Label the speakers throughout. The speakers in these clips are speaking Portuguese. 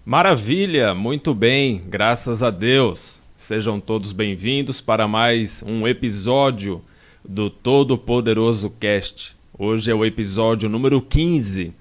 Speaker 1: Maravilha, muito bem, graças a Deus. Sejam todos bem-vindos para mais um episódio do Todo-Poderoso Cast. Hoje é o episódio número 15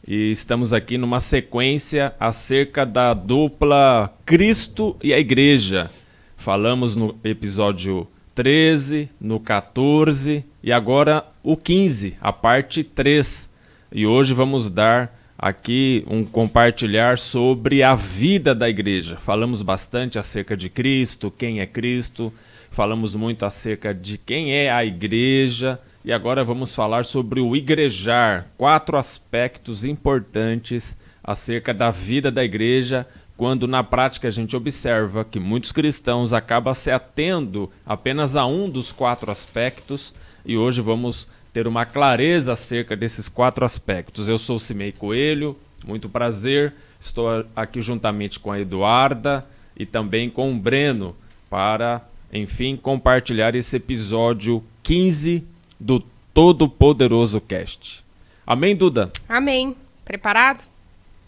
Speaker 1: e estamos aqui numa sequência acerca da dupla Cristo e a Igreja. Falamos no episódio 13, no 14 e agora o 15, a parte 3. E hoje vamos dar aqui um compartilhar sobre a vida da igreja. Falamos bastante acerca de Cristo, quem é Cristo, falamos muito acerca de quem é a igreja e agora vamos falar sobre o igrejar, 4 aspectos importantes acerca da vida da igreja, quando na prática a gente observa que muitos cristãos acabam se atendo apenas a um dos 4 aspectos e hoje vamos ter uma clareza acerca desses 4 aspectos. Eu sou Cimei Coelho, muito prazer, estou aqui juntamente com a Eduarda e também com o Breno para, enfim, compartilhar esse episódio 15 do Todo-Poderoso Cast. Amém, Duda?
Speaker 2: Amém. Preparado?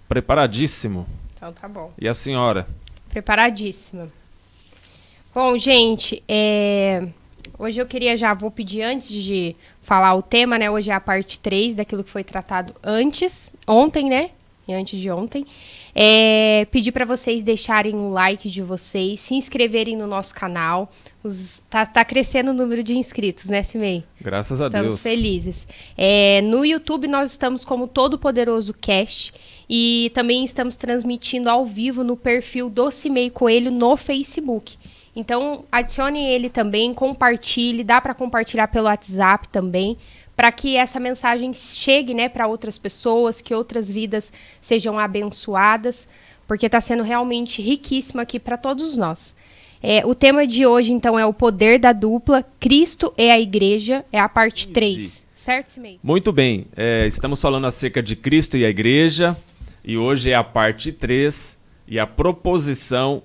Speaker 1: Preparadíssimo.
Speaker 2: Então tá bom.
Speaker 1: E a senhora?
Speaker 2: Preparadíssima. Bom, gente, hoje eu vou pedir antes de falar o tema, né? Hoje é a parte 3 daquilo que foi tratado ontem, né? E antes de ontem. Pedir para vocês deixarem o like de vocês, se inscreverem no nosso canal. Tá crescendo o número de inscritos, né, Cimei?
Speaker 1: Graças a Deus.
Speaker 2: Estamos felizes. No YouTube nós estamos como Todo Poderoso Cast e também estamos transmitindo ao vivo no perfil do Cimei Coelho no Facebook. Então, adicione ele também, compartilhe, dá para compartilhar pelo WhatsApp também, para que essa mensagem chegue, né, para outras pessoas, que outras vidas sejam abençoadas, porque está sendo realmente riquíssimo aqui para todos nós. O tema de hoje, então, é o poder da dupla, Cristo e a Igreja, é a parte 3, certo, Cimei?
Speaker 1: Muito bem, estamos falando acerca de Cristo e a Igreja, e hoje é a parte 3, e a proposição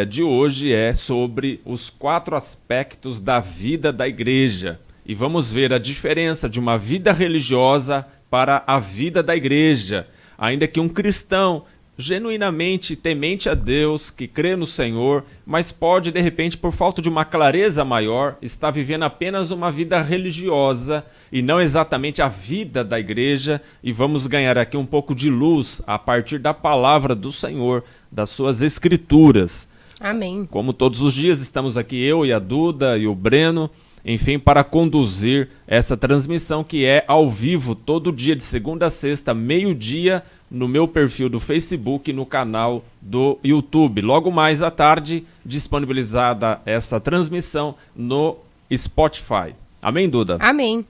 Speaker 1: de hoje é sobre os 4 aspectos da vida da igreja. E vamos ver a diferença de uma vida religiosa para a vida da igreja. Ainda que um cristão genuinamente temente a Deus, que crê no Senhor, mas pode, de repente, por falta de uma clareza maior, estar vivendo apenas uma vida religiosa e não exatamente a vida da igreja. E vamos ganhar aqui um pouco de luz a partir da palavra do Senhor, das suas escrituras.
Speaker 2: Amém.
Speaker 1: Como todos os dias estamos aqui, eu e a Duda e o Breno, enfim, para conduzir essa transmissão que é ao vivo, todo dia, de segunda a sexta, meio-dia, no meu perfil do Facebook e no canal do YouTube. Logo mais à tarde, disponibilizada essa transmissão no Spotify. Amém, Duda?
Speaker 2: Amém.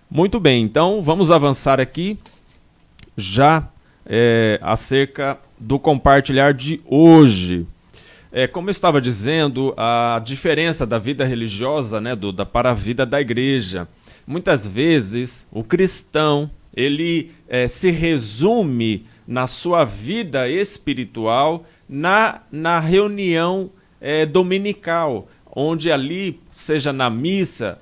Speaker 1: Muito bem, então vamos avançar aqui já acerca do compartilhar de hoje. Como eu estava dizendo, a diferença da vida religiosa, né, Duda, para a vida da igreja. Muitas vezes o cristão ele se resume na sua vida espiritual na reunião dominical, onde ali, seja na missa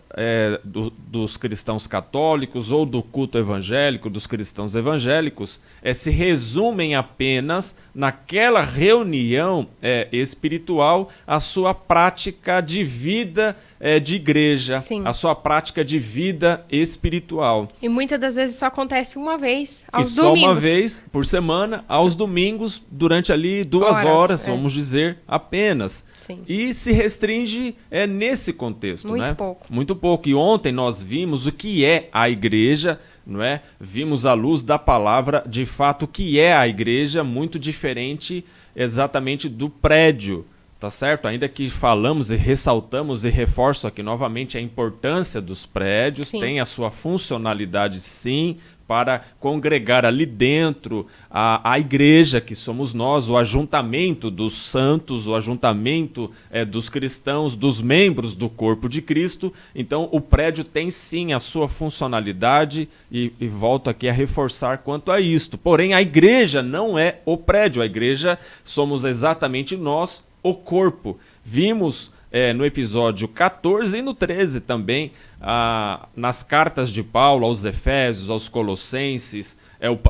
Speaker 1: dos cristãos católicos ou do culto evangélico, dos cristãos evangélicos, se resumem apenas naquela reunião espiritual a sua prática de vida de igreja,
Speaker 2: Sim.
Speaker 1: A sua prática de vida espiritual.
Speaker 2: E muitas das vezes só acontece uma vez, aos
Speaker 1: domingos. Só uma vez por semana, aos domingos, durante ali 2 horas, vamos dizer, apenas.
Speaker 2: Sim.
Speaker 1: E se restringe nesse contexto,
Speaker 2: Muito
Speaker 1: né?
Speaker 2: pouco.
Speaker 1: Muito pouco. E ontem nós vimos o que é a igreja, não é? Vimos à luz da palavra, de fato, o que é a igreja, muito diferente exatamente do prédio, tá certo? Ainda que falamos e ressaltamos e reforço aqui novamente a importância dos prédios,
Speaker 2: Sim.
Speaker 1: Tem a sua funcionalidade, sim, para congregar ali dentro a igreja, que somos nós, o ajuntamento dos santos, o ajuntamento dos cristãos, dos membros do corpo de Cristo. Então o prédio tem sim a sua funcionalidade e volto aqui a reforçar quanto a isto. Porém a igreja não é o prédio, a igreja somos exatamente nós, o corpo. Vimos no episódio 14 e no 13 também, nas cartas de Paulo aos Efésios, aos Colossenses,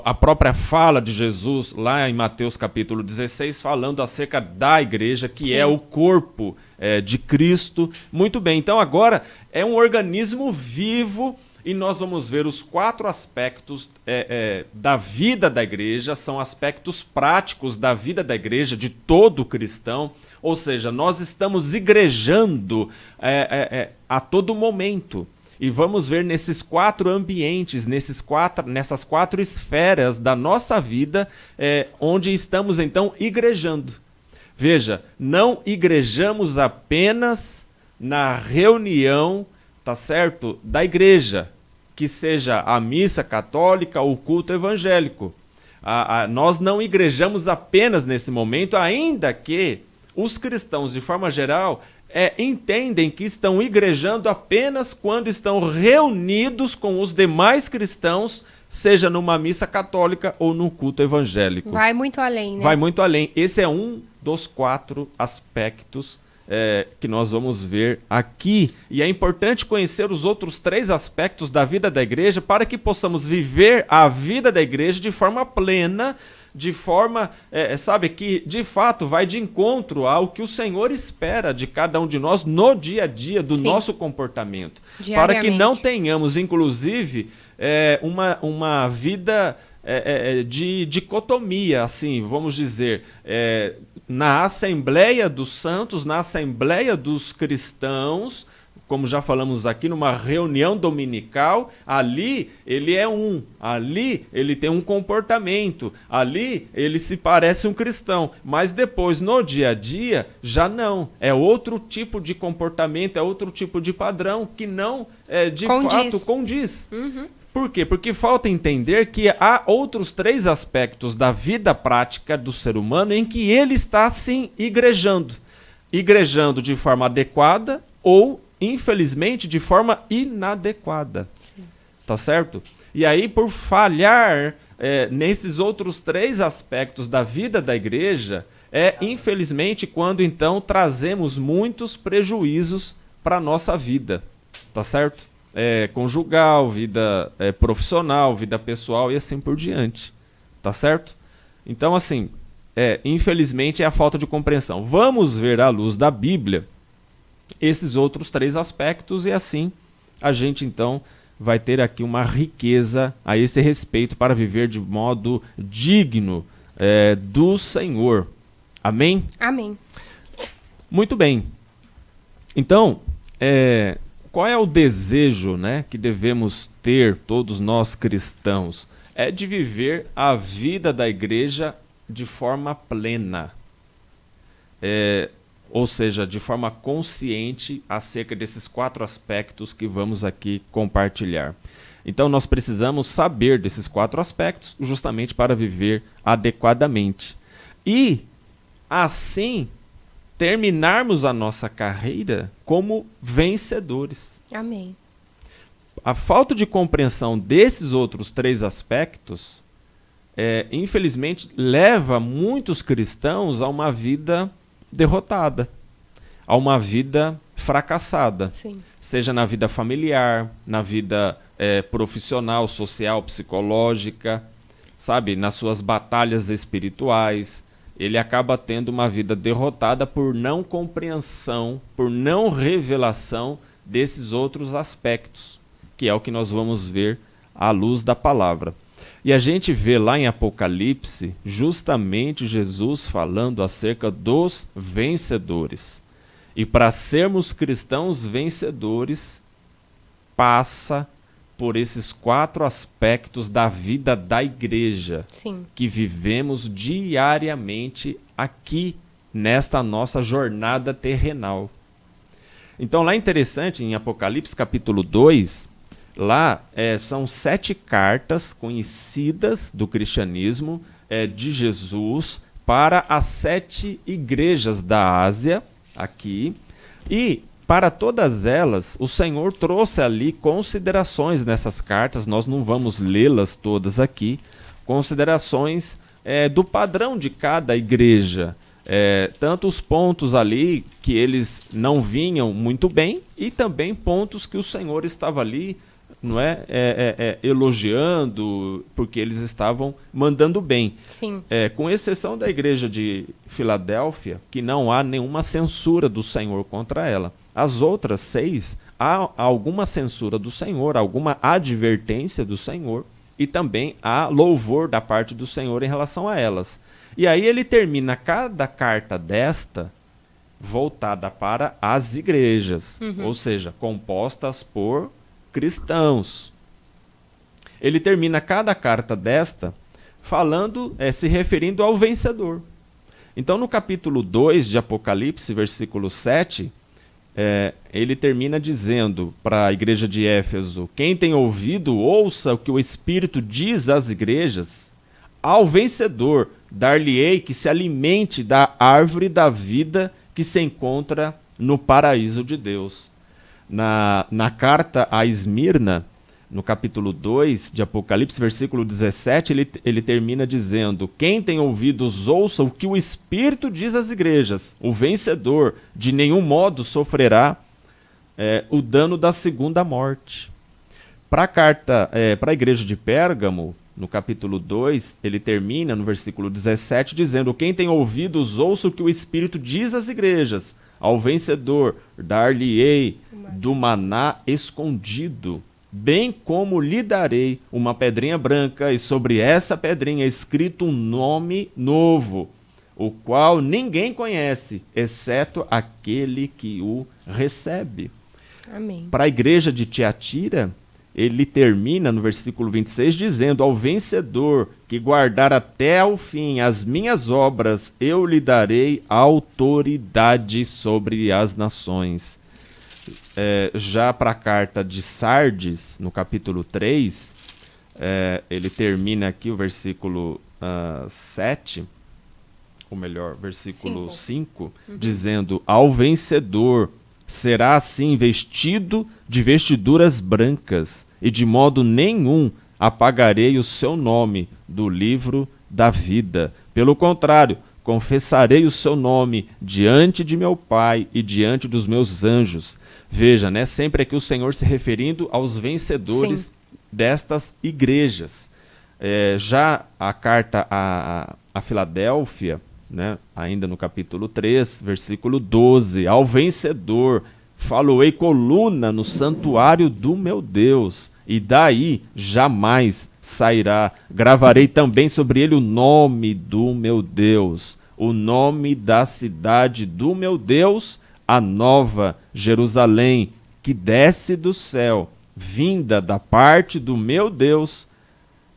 Speaker 1: a própria fala de Jesus lá em Mateus capítulo 16, falando acerca da igreja, que Sim. é o corpo de Cristo. Muito bem, então agora é um organismo vivo e nós vamos ver os 4 aspectos da vida da igreja, são aspectos práticos da vida da igreja, de todo cristão, ou seja, nós estamos igrejando a todo momento. E vamos ver nesses 4 ambientes, nessas 4 esferas da nossa vida, onde estamos então igrejando. Veja, não igrejamos apenas na reunião, tá certo, da igreja, que seja a missa católica ou o culto evangélico. Nós não igrejamos apenas nesse momento, ainda que os cristãos, de forma geral, entendem que estão igrejando apenas quando estão reunidos com os demais cristãos, seja numa missa católica ou num culto evangélico.
Speaker 2: Vai muito além, né?
Speaker 1: Vai muito além. Esse é um dos 4 aspectos que nós vamos ver aqui. E é importante conhecer os outros 3 aspectos da vida da igreja para que possamos viver a vida da igreja de forma plena, de forma, que de fato vai de encontro ao que o Senhor espera de cada um de nós no dia a dia do Sim. nosso comportamento. Para que não tenhamos, inclusive, uma vida de dicotomia, assim, vamos dizer, na Assembleia dos Santos, na Assembleia dos Cristãos, como já falamos aqui, numa reunião dominical, ali ele ali ele tem um comportamento, ali ele se parece um cristão, mas depois, no dia a dia, já não. É outro tipo de comportamento, é outro tipo de padrão que não, fato, condiz.
Speaker 2: Uhum.
Speaker 1: Por quê? Porque falta entender que há outros 3 aspectos da vida prática do ser humano em que ele está, sim, igrejando. Igrejando de forma adequada ou, infelizmente, de forma inadequada.
Speaker 2: Sim.
Speaker 1: Tá certo? E aí, por falhar nesses outros 3 aspectos da vida da igreja, infelizmente, quando então trazemos muitos prejuízos para a nossa vida. Tá certo? Conjugal, vida profissional, vida pessoal e assim por diante. Tá certo? Então, assim, infelizmente é a falta de compreensão. Vamos ver à luz da Bíblia esses outros 3 aspectos e assim a gente então vai ter aqui uma riqueza a esse respeito para viver de modo digno do Senhor. Amém?
Speaker 2: Amém.
Speaker 1: Muito bem. Então, qual é o desejo, né, que devemos ter, todos nós cristãos? É de viver a vida da igreja de forma plena. Ou seja, de forma consciente acerca desses 4 aspectos que vamos aqui compartilhar. Então nós precisamos saber desses 4 aspectos justamente para viver adequadamente. E, assim, terminarmos a nossa carreira como vencedores.
Speaker 2: Amém.
Speaker 1: A falta de compreensão desses outros 3 aspectos, infelizmente, leva muitos cristãos a uma vida derrotada, a uma vida fracassada.
Speaker 2: Sim.
Speaker 1: Seja na vida familiar, na vida profissional, social, psicológica, sabe, nas suas batalhas espirituais. Ele acaba tendo uma vida derrotada por não compreensão, por não revelação desses outros aspectos, que é o que nós vamos ver à luz da palavra. E a gente vê lá em Apocalipse justamente Jesus falando acerca dos vencedores. E para sermos cristãos vencedores, passa por esses 4 aspectos da vida da igreja.
Speaker 2: Sim.
Speaker 1: Que vivemos diariamente aqui nesta nossa jornada terrenal. Então lá é interessante, em Apocalipse capítulo 2, lá são 7 cartas conhecidas do cristianismo de Jesus para as 7 igrejas da Ásia, aqui, e para todas elas, o Senhor trouxe ali considerações nessas cartas, nós não vamos lê-las todas aqui, considerações do padrão de cada igreja, Tanto os pontos ali que eles não vinham muito bem e também pontos que o Senhor estava ali, não elogiando, porque eles estavam mandando bem.
Speaker 2: Sim.
Speaker 1: Com exceção da igreja de Filadélfia, que não há nenhuma censura do Senhor contra ela. As outras 6, há alguma censura do Senhor, alguma advertência do Senhor, e também há louvor da parte do Senhor em relação a elas. E aí ele termina cada carta desta voltada para as igrejas, ou seja, compostas por cristãos. Ele termina cada carta desta falando, se referindo ao vencedor. Então, no capítulo 2 de Apocalipse, versículo 7, ele termina dizendo para a igreja de Éfeso: quem tem ouvido, ouça o que o Espírito diz às igrejas. Ao vencedor, dar-lhe-ei que se alimente da árvore da vida que se encontra no paraíso de Deus. Na carta a Esmirna, no capítulo 2 de Apocalipse, versículo 17, ele termina dizendo: quem tem ouvidos, ouça o que o Espírito diz às igrejas. O vencedor de nenhum modo sofrerá o dano da segunda morte. Para a igreja de Pérgamo, no capítulo 2, ele termina no versículo 17 dizendo: quem tem ouvidos, ouça o que o Espírito diz às igrejas. Ao vencedor, dar-lhe-ei do maná escondido, bem como lhe darei uma pedrinha branca, e sobre essa pedrinha escrito um nome novo, o qual ninguém conhece, exceto aquele que o recebe.
Speaker 2: Amém.
Speaker 1: Para a igreja de Tiatira, ele termina no versículo 26 dizendo: ao vencedor que guardar até o fim as minhas obras, eu lhe darei autoridade sobre as nações. Já para a carta de Sardes, no capítulo 3, ele termina aqui o versículo 7, ou melhor, versículo 5, dizendo: ao vencedor será assim vestido de vestiduras brancas, e de modo nenhum apagarei o seu nome do livro da vida. Pelo contrário, confessarei o seu nome diante de meu Pai e diante dos meus anjos. Veja, sempre aqui o Senhor se referindo aos vencedores destas igrejas. Já a carta a Filadélfia, ainda no capítulo 3, versículo 12: ao vencedor faloei coluna no santuário do meu Deus, e daí jamais sairá. Gravarei também sobre ele o nome do meu Deus, o nome da cidade do meu Deus, a nova Jerusalém, que desce do céu, vinda da parte do meu Deus,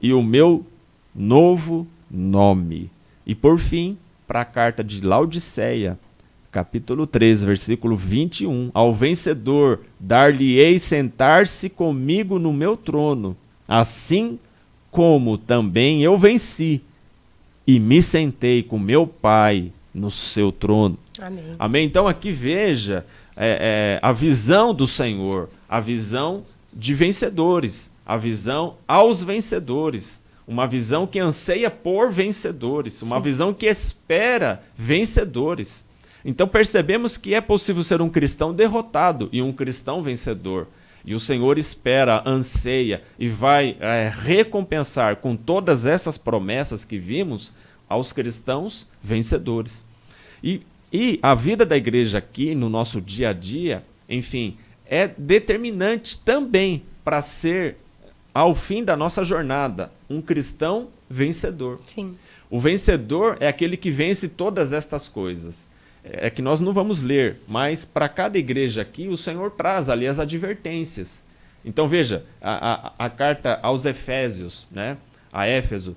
Speaker 1: e o meu novo nome. E por fim, para a carta de Laodiceia, capítulo 3, versículo 21, ao vencedor dar-lhe-ei sentar-se comigo no meu trono, assim como também eu venci e me sentei com meu Pai no seu trono.
Speaker 2: Amém.
Speaker 1: Amém? Então aqui veja a visão do Senhor, a visão de vencedores, a visão aos vencedores. Uma visão que anseia por vencedores, uma visão que espera vencedores. Então percebemos que é possível ser um cristão derrotado e um cristão vencedor. E o Senhor espera, anseia e vai recompensar com todas essas promessas que vimos aos cristãos vencedores. E a vida da igreja aqui, no nosso dia a dia, enfim, é determinante também para ser, ao fim da nossa jornada, um cristão vencedor.
Speaker 2: Sim.
Speaker 1: O vencedor é aquele que vence todas estas coisas. É que nós não vamos ler, mas para cada igreja aqui, o Senhor traz ali as advertências. Então veja, a carta aos Efésios, a Éfeso,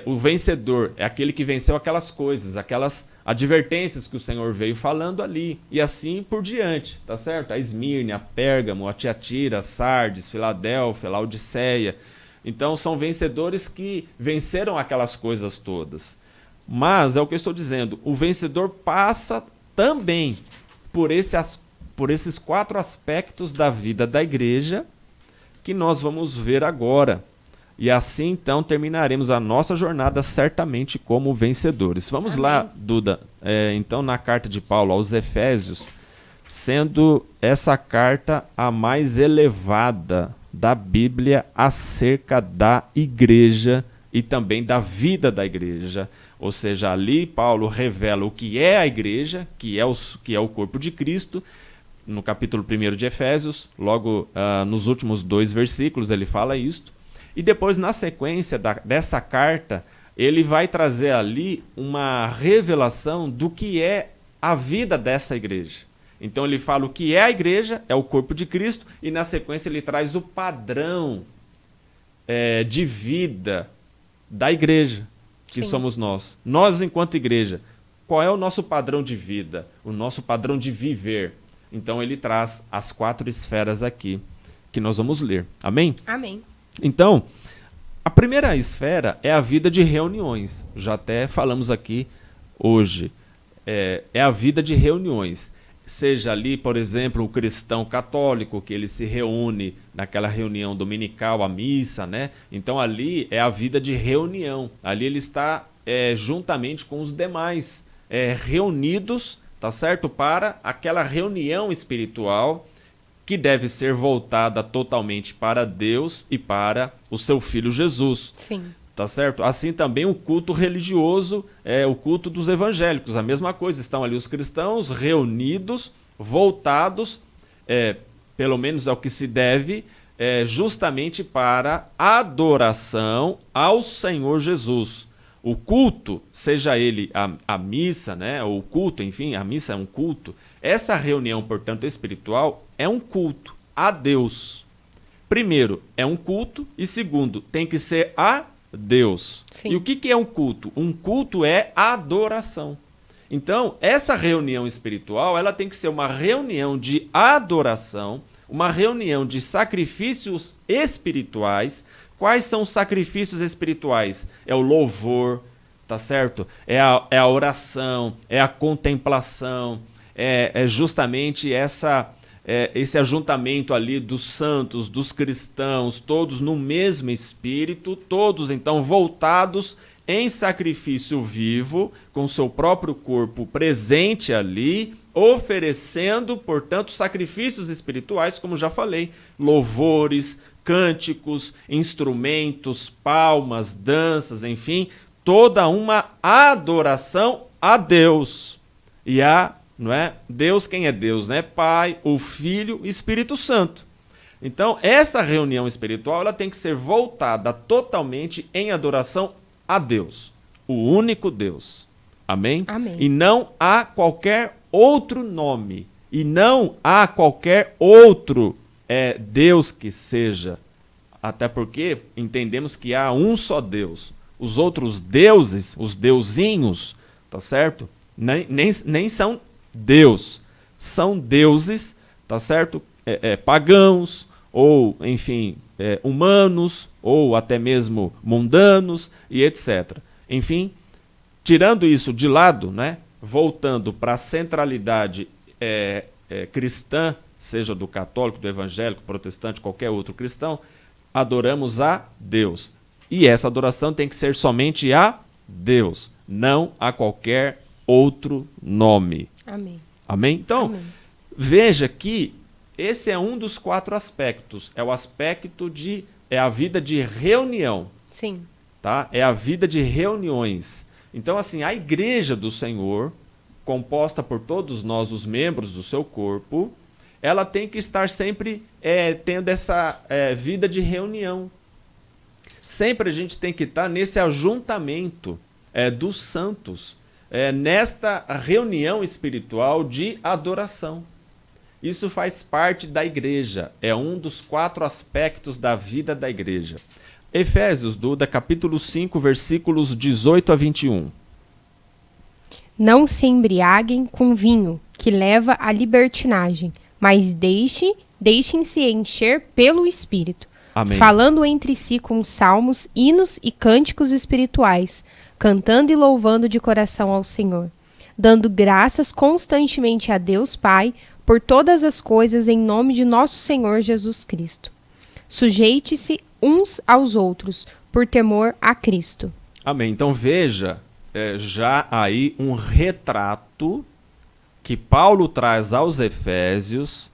Speaker 1: o vencedor é aquele que venceu aquelas coisas, aquelas advertências que o Senhor veio falando ali, e assim por diante, tá certo? A Esmirna, a Pérgamo, a Tiatira, a Sardes, Filadélfia, Laodiceia. Então são vencedores que venceram aquelas coisas todas. Mas, é o que eu estou dizendo, o vencedor passa também por esses 4 aspectos da vida da igreja que nós vamos ver agora. E assim, então, terminaremos a nossa jornada certamente como vencedores. Vamos lá, Duda, então, na carta de Paulo aos Efésios, sendo essa carta a mais elevada da Bíblia acerca da igreja e também da vida da igreja. Ou seja, ali Paulo revela o que é a igreja, que é o corpo de Cristo. No capítulo 1 de Efésios, logo nos últimos 2 versículos ele fala isto. E depois, na sequência dessa carta, ele vai trazer ali uma revelação do que é a vida dessa igreja. Então ele fala o que é a igreja, é o corpo de Cristo, e na sequência ele traz o padrão de vida da igreja, que
Speaker 2: Sim.
Speaker 1: somos nós. Nós, enquanto igreja, qual é o nosso padrão de vida? O nosso padrão de viver? Então ele traz as 4 esferas aqui, que nós vamos ler. Amém?
Speaker 2: Amém.
Speaker 1: Então, a primeira esfera é a vida de reuniões. Já até falamos aqui hoje. É a vida de reuniões. Seja ali, por exemplo, o cristão católico, que ele se reúne naquela reunião dominical, a missa, né? Então ali é a vida de reunião. Ali ele está juntamente com os demais, reunidos, tá certo? Para aquela reunião espiritual que deve ser voltada totalmente para Deus e para o seu Filho Jesus.
Speaker 2: Sim.
Speaker 1: Tá certo? Assim também o culto religioso, o culto dos evangélicos, a mesma coisa. Estão ali os cristãos reunidos, voltados, pelo menos ao que se deve, justamente para adoração ao Senhor Jesus. O culto, seja ele a missa, né, ou o culto, enfim, a missa é um culto. Essa reunião, portanto, espiritual é um culto a Deus. Primeiro, é um culto, e segundo, tem que ser a Deus.
Speaker 2: Sim.
Speaker 1: E o que é um culto? Um culto é adoração. Então, essa reunião espiritual, ela tem que ser uma reunião de adoração, uma reunião de sacrifícios espirituais. Quais são os sacrifícios espirituais? É o louvor, tá certo? É a oração, é a contemplação, é justamente esse ajuntamento ali dos santos, dos cristãos, todos no mesmo espírito, todos então voltados em sacrifício vivo, com seu próprio corpo presente ali, oferecendo, portanto, sacrifícios espirituais, como já falei, louvores, cânticos, instrumentos, palmas, danças, enfim, toda uma adoração a Deus. E não é? Deus, quem é Deus, né? Pai, o Filho e Espírito Santo. Então, essa reunião espiritual, ela tem que ser voltada totalmente em adoração a Deus, o único Deus. Amém?
Speaker 2: Amém.
Speaker 1: E não há qualquer outro nome, e não há qualquer outro Deus que seja. Até porque entendemos que há um só Deus. Os outros deuses, os deusinhos, tá certo? Nem são Deus. São deuses, tá certo? Pagãos, ou, enfim, humanos, ou até mesmo mundanos, e etc. Enfim, tirando isso de lado, né? Voltando para a centralidade cristã, seja do católico, do evangélico, protestante, qualquer outro cristão, adoramos a Deus. E essa adoração tem que ser somente a Deus, não a qualquer outro nome.
Speaker 2: Amém.
Speaker 1: Amém? Então,
Speaker 2: Amém.
Speaker 1: Veja que esse é um dos 4 aspectos. É o aspecto é a vida de reunião.
Speaker 2: Sim.
Speaker 1: Tá? É a vida de reuniões. Então, assim, a igreja do Senhor, composta por todos nós, os membros do seu corpo, ela tem que estar sempre tendo essa vida de reunião. Sempre a gente tem que estar nesse ajuntamento dos santos, nesta reunião espiritual de adoração. Isso faz parte da igreja, é um dos 4 aspectos da vida da igreja. Efésios, Duda, capítulo 5, versículos 18 a 21.
Speaker 2: Não se embriaguem com vinho, que leva à libertinagem, mas deixem-se encher pelo Espírito,
Speaker 1: Amém.
Speaker 2: falando entre si com salmos, hinos e cânticos espirituais, cantando e louvando de coração ao Senhor, dando graças constantemente a Deus Pai por todas as coisas em nome de nosso Senhor Jesus Cristo. Sujeite-se uns aos outros, por temor a Cristo.
Speaker 1: Amém. Então veja, já aí um retrato que Paulo traz aos Efésios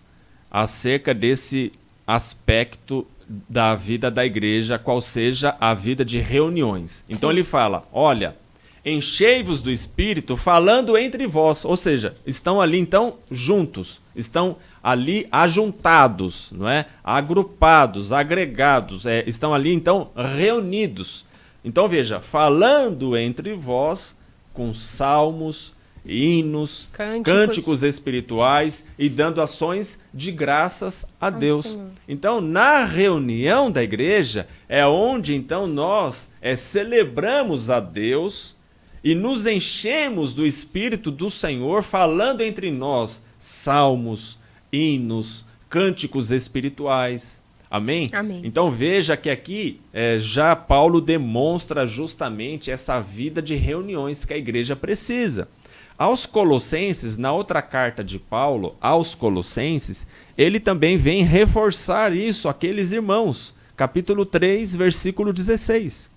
Speaker 1: acerca desse aspecto da vida da igreja, qual seja a vida de reuniões. Então ele fala, olha, enchei-vos do Espírito falando entre vós, ou seja, estão ali então juntos, estão ali ajuntados, não é? Agrupados, agregados, estão ali então reunidos. Então veja, falando entre vós com salmos, hinos, cânticos espirituais e dando ações de graças a Deus.
Speaker 2: Senhor.
Speaker 1: Então, na reunião da igreja é onde então nós celebramos a Deus e nos enchemos do Espírito do Senhor, falando entre nós salmos, hinos, cânticos espirituais. Amém?
Speaker 2: Amém.
Speaker 1: Então veja que aqui já Paulo demonstra justamente essa vida de reuniões que a igreja precisa. Aos Colossenses, na outra carta de Paulo, aos Colossenses, ele também vem reforçar isso àqueles irmãos. Capítulo 3, versículo 16.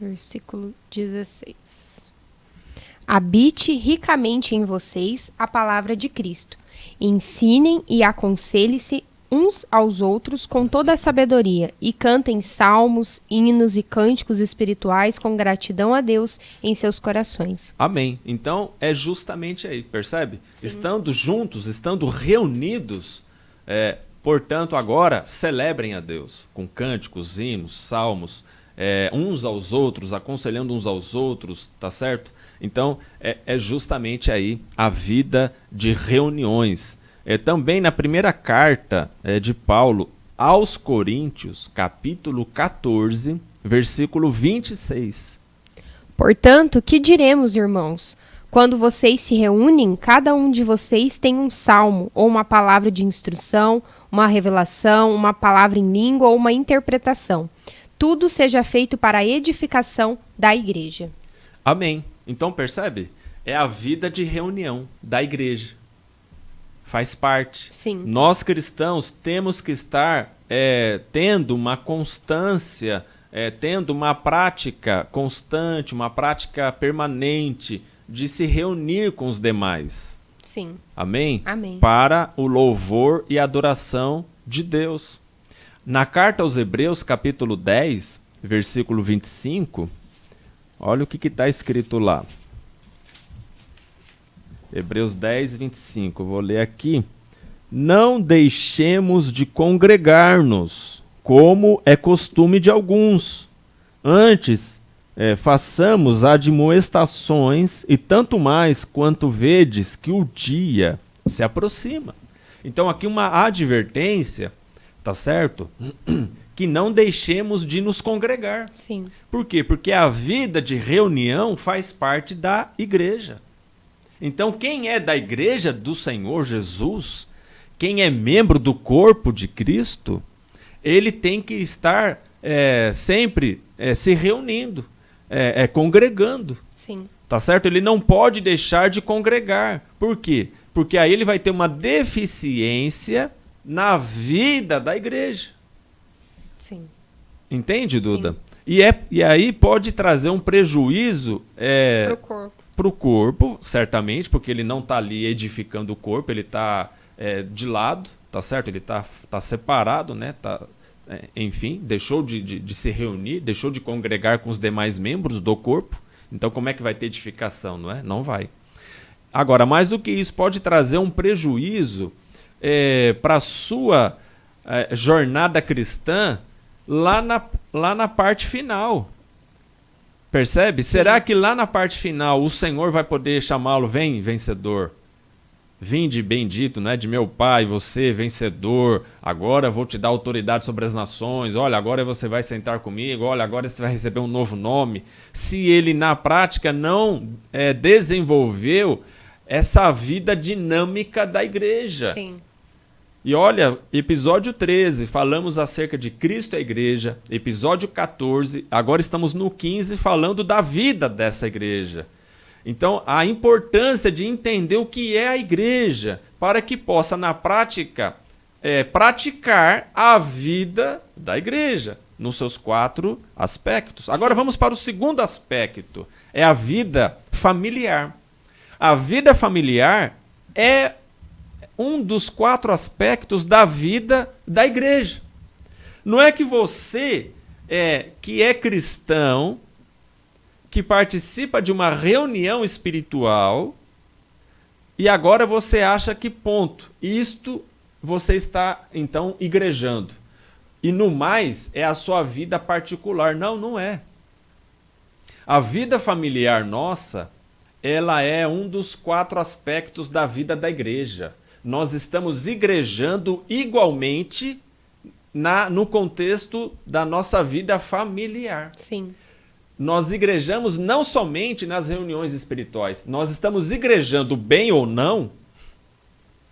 Speaker 2: Versículo 16. Habite ricamente em vocês a palavra de Cristo. Ensinem e aconselhem-se uns aos outros com toda a sabedoria, e cantem salmos, hinos e cânticos espirituais com gratidão a Deus em seus corações.
Speaker 1: Amém. Então é justamente aí, percebe?
Speaker 2: Sim.
Speaker 1: Estando juntos, estando reunidos, portanto agora celebrem a Deus com cânticos, hinos, salmos, uns aos outros, aconselhando uns aos outros, tá certo? Então é justamente aí a vida de reuniões. Também na primeira carta de Paulo aos Coríntios, capítulo 14, versículo 26.
Speaker 2: Portanto, que diremos, irmãos? Quando vocês se reúnem, cada um de vocês tem um salmo, ou uma palavra de instrução, uma revelação, uma palavra em língua ou uma interpretação. Tudo seja feito para a edificação da igreja.
Speaker 1: Amém. Então percebe? É a vida de reunião da igreja. Faz parte.
Speaker 2: Sim.
Speaker 1: Nós cristãos temos que estar tendo uma constância, tendo uma prática constante, uma prática permanente de se reunir com os demais.
Speaker 2: Sim.
Speaker 1: Amém?
Speaker 2: Amém.
Speaker 1: Para o louvor e adoração de Deus. Na carta aos Hebreus, capítulo 10, versículo 25, olha o que está escrito lá. Hebreus 10, 25, vou ler aqui. Não deixemos de congregar-nos, como é costume de alguns. Antes, façamos admoestações, e tanto mais quanto vedes que o dia se aproxima. Então aqui uma advertência, tá certo? Que não deixemos de nos congregar.
Speaker 2: Sim.
Speaker 1: Por quê? Porque a vida de reunião faz parte da igreja. Então, quem é da igreja do Senhor Jesus, quem é membro do corpo de Cristo, ele tem que estar sempre se reunindo, congregando.
Speaker 2: Sim.
Speaker 1: Tá certo? Ele não pode deixar de congregar. Por quê? Porque aí ele vai ter uma deficiência na vida da igreja.
Speaker 2: Sim.
Speaker 1: Entende, Duda?
Speaker 2: Sim.
Speaker 1: E aí pode trazer um prejuízo
Speaker 2: Pro corpo.
Speaker 1: para o corpo, certamente, porque ele não está ali edificando o corpo, ele está de lado, tá certo? Ele tá separado, né? Enfim, deixou de se reunir, deixou de congregar com os demais membros do corpo. Então, como é que vai ter edificação, não é? Não vai. Agora, mais do que isso, pode trazer um prejuízo para a sua jornada cristã lá na parte final. Percebe? Sim. Será que lá na parte final o Senhor vai poder chamá-lo, vem vencedor, vinde bendito, né, de meu Pai, você vencedor, agora vou te dar autoridade sobre as nações, olha, agora você vai sentar comigo, olha, agora você vai receber um novo nome. Se ele na prática não desenvolveu essa vida dinâmica da igreja.
Speaker 2: Sim.
Speaker 1: E olha, episódio 13, falamos acerca de Cristo e a igreja. Episódio 14, agora estamos no 15, falando da vida dessa igreja. Então, a importância de entender o que é a igreja, para que possa, na prática, praticar a vida da igreja, nos seus 4 aspectos. Agora vamos para o segundo aspecto, é a vida familiar. A vida familiar é um dos 4 aspectos da vida da igreja. Não é que você, que é cristão, que participa de uma reunião espiritual, e agora você acha que ponto, isto você está, então, igrejando. E no mais, é a sua vida particular. Não, não é. A vida familiar nossa, ela é um dos 4 aspectos da vida da igreja. Nós estamos igrejando igualmente no contexto da nossa vida familiar.
Speaker 2: Sim.
Speaker 1: Nós igrejamos não somente nas reuniões espirituais, nós estamos igrejando bem ou não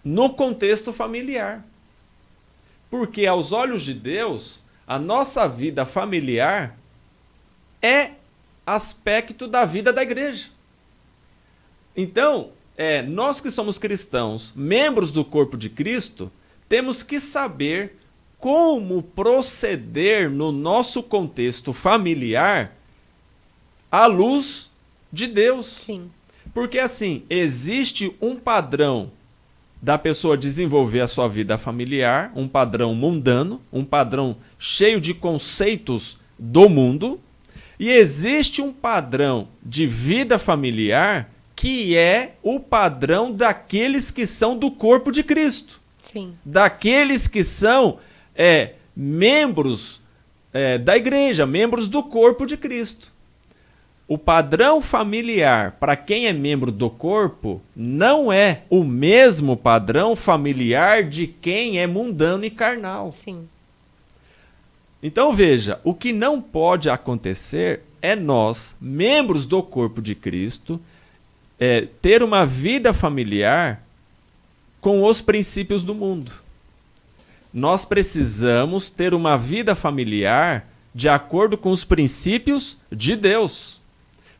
Speaker 1: no contexto familiar. Porque aos olhos de Deus, a nossa vida familiar é aspecto da vida da igreja. Então, nós que somos cristãos, membros do corpo de Cristo, temos que saber como proceder no nosso contexto familiar à luz de Deus.
Speaker 2: Sim.
Speaker 1: Porque assim, existe um padrão da pessoa desenvolver a sua vida familiar, um padrão mundano, um padrão cheio de conceitos do mundo, e existe um padrão de vida familiar que é o padrão daqueles que são do corpo de Cristo.
Speaker 2: Sim.
Speaker 1: Daqueles que são membros da igreja, membros do corpo de Cristo. O padrão familiar para quem é membro do corpo não é o mesmo padrão familiar de quem é mundano e carnal.
Speaker 2: Sim.
Speaker 1: Então veja, o que não pode acontecer é nós, membros do corpo de Cristo, ter uma vida familiar com os princípios do mundo. Nós precisamos ter uma vida familiar de acordo com os princípios de Deus.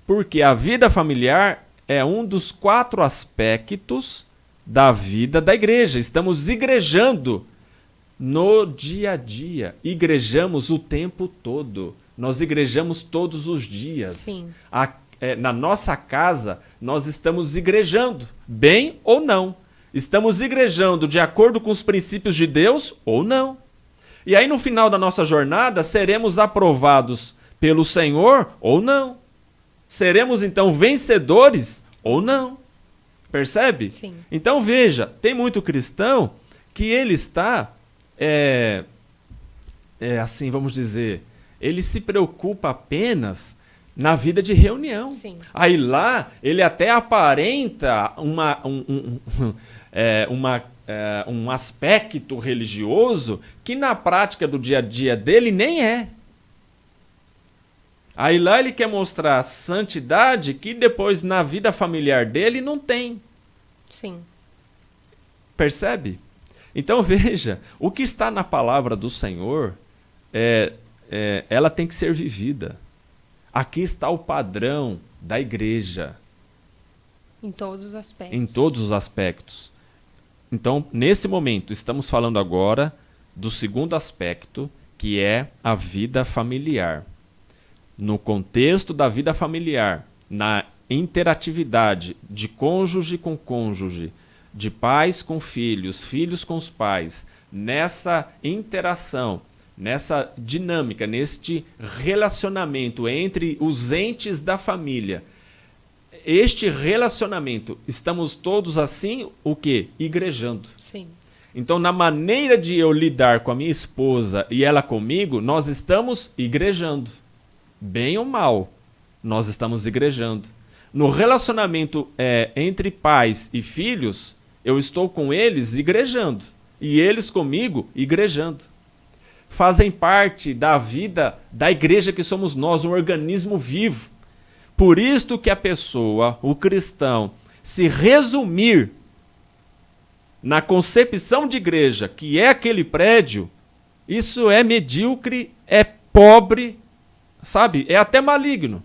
Speaker 1: Porque a vida familiar é um dos 4 aspectos da vida da igreja. Estamos igrejando no dia a dia. Igrejamos o tempo todo. Nós igrejamos todos os dias.
Speaker 2: Sim.
Speaker 1: Na nossa casa, nós estamos igrejando, bem ou não. Estamos igrejando de acordo com os princípios de Deus ou não. E aí, no final da nossa jornada, seremos aprovados pelo Senhor ou não. Seremos, então, vencedores ou não? Percebe?
Speaker 2: Sim.
Speaker 1: Então, veja, tem muito cristão que ele está, assim, vamos dizer, ele se preocupa apenas na vida de reunião.
Speaker 2: Sim.
Speaker 1: Aí lá, ele até aparenta um aspecto religioso que na prática do dia a dia dele nem é. Aí lá ele quer mostrar santidade que depois na vida familiar dele não tem.
Speaker 2: Sim.
Speaker 1: Percebe? Então veja, o que está na palavra do Senhor, ela tem que ser vivida. Aqui está o padrão da igreja.
Speaker 2: Em todos os aspectos.
Speaker 1: Em todos os aspectos. Então, nesse momento, estamos falando agora do segundo aspecto, que é a vida familiar. No contexto da vida familiar, na interatividade de cônjuge com cônjuge, de pais com filhos, filhos com os pais, nessa interação, nessa dinâmica, neste relacionamento entre os entes da família, este relacionamento, estamos todos assim, o quê? Igrejando.
Speaker 2: Sim.
Speaker 1: Então, na maneira de eu lidar com a minha esposa e ela comigo, nós estamos igrejando. Bem ou mal, nós estamos igrejando. No relacionamento entre pais e filhos, eu estou com eles igrejando. E eles comigo igrejando. Fazem parte da vida da igreja que somos nós, um organismo vivo. Por isto que a pessoa, o cristão, se resumir na concepção de igreja, que é aquele prédio, isso é medíocre, é pobre, sabe? É até maligno.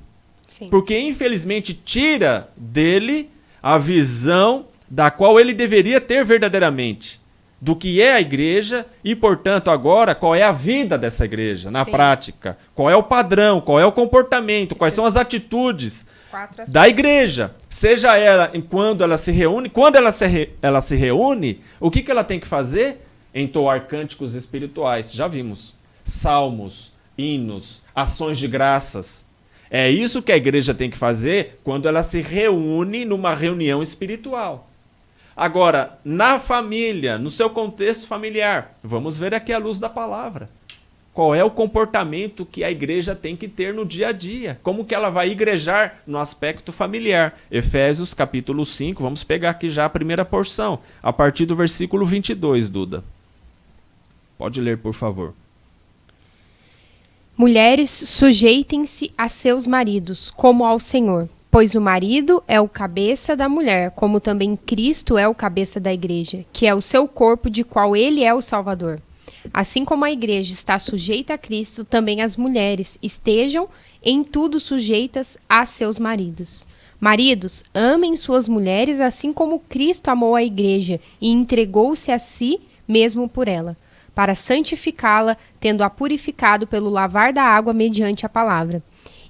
Speaker 2: Sim.
Speaker 1: Porque, infelizmente, tira dele a visão da qual ele deveria ter verdadeiramente. do que é a igreja e, portanto, agora, qual é a vida dessa igreja na prática. Qual é o padrão, qual é o comportamento, quais são as atitudes da igreja. Seja ela quando ela se reúne, ela se reúne, o que ela tem que fazer? Entoar cânticos espirituais, já vimos. Salmos, hinos, ações de graças. É isso que a igreja tem que fazer quando ela se reúne numa reunião espiritual. Agora, na família, no seu contexto familiar, vamos ver aqui à luz da palavra. Qual é o comportamento que a igreja tem que ter no dia a dia? Como que ela vai igrejar no aspecto familiar? Efésios capítulo 5, vamos pegar aqui já a primeira porção, a partir do versículo 22, Duda. Pode ler, por favor.
Speaker 2: Mulheres, sujeitem-se a seus maridos, como ao Senhor. Pois o marido é o cabeça da mulher, como também Cristo é o cabeça da igreja, que é o seu corpo, de qual ele é o Salvador. Assim como a igreja está sujeita a Cristo, também as mulheres estejam em tudo sujeitas a seus maridos. Maridos, amem suas mulheres assim como Cristo amou a igreja e entregou-se a si mesmo por ela, para santificá-la, tendo-a purificado pelo lavar da água mediante a palavra,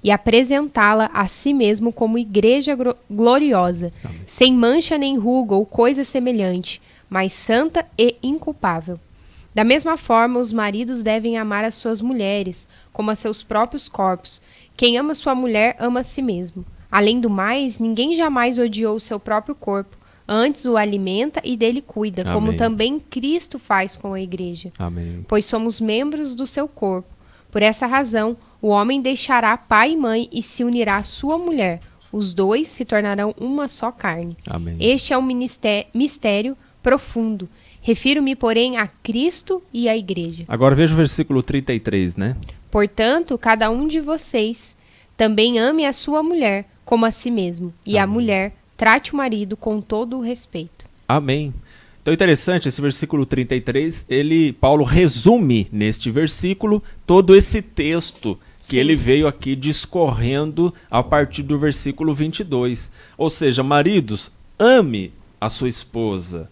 Speaker 2: e apresentá-la a si mesmo como igreja gloriosa, sem mancha nem ruga ou coisa semelhante, mas santa e inculpável. Da mesma forma, os maridos devem amar as suas mulheres, como a seus próprios corpos. Quem ama sua mulher, ama a si mesmo. Além do mais, ninguém jamais odiou o seu próprio corpo, antes o alimenta e dele cuida,
Speaker 1: Amém.
Speaker 2: como também Cristo faz com a igreja.
Speaker 1: Amém.
Speaker 2: Pois somos membros do seu corpo. Por essa razão, o homem deixará pai e mãe e se unirá à sua mulher. Os dois se tornarão uma só carne.
Speaker 1: Amém.
Speaker 2: Este é um mistério profundo. Refiro-me, porém, a Cristo e à igreja.
Speaker 1: Agora veja o versículo 33, né?
Speaker 2: Portanto, cada um de vocês também ame a sua mulher como a si mesmo. E a mulher trate o marido com todo o respeito.
Speaker 1: Amém. Então, interessante, esse versículo 33, Paulo resume neste versículo todo esse texto que
Speaker 2: Sim.
Speaker 1: ele veio aqui discorrendo a partir do versículo 22. Ou seja, maridos, ame a sua esposa,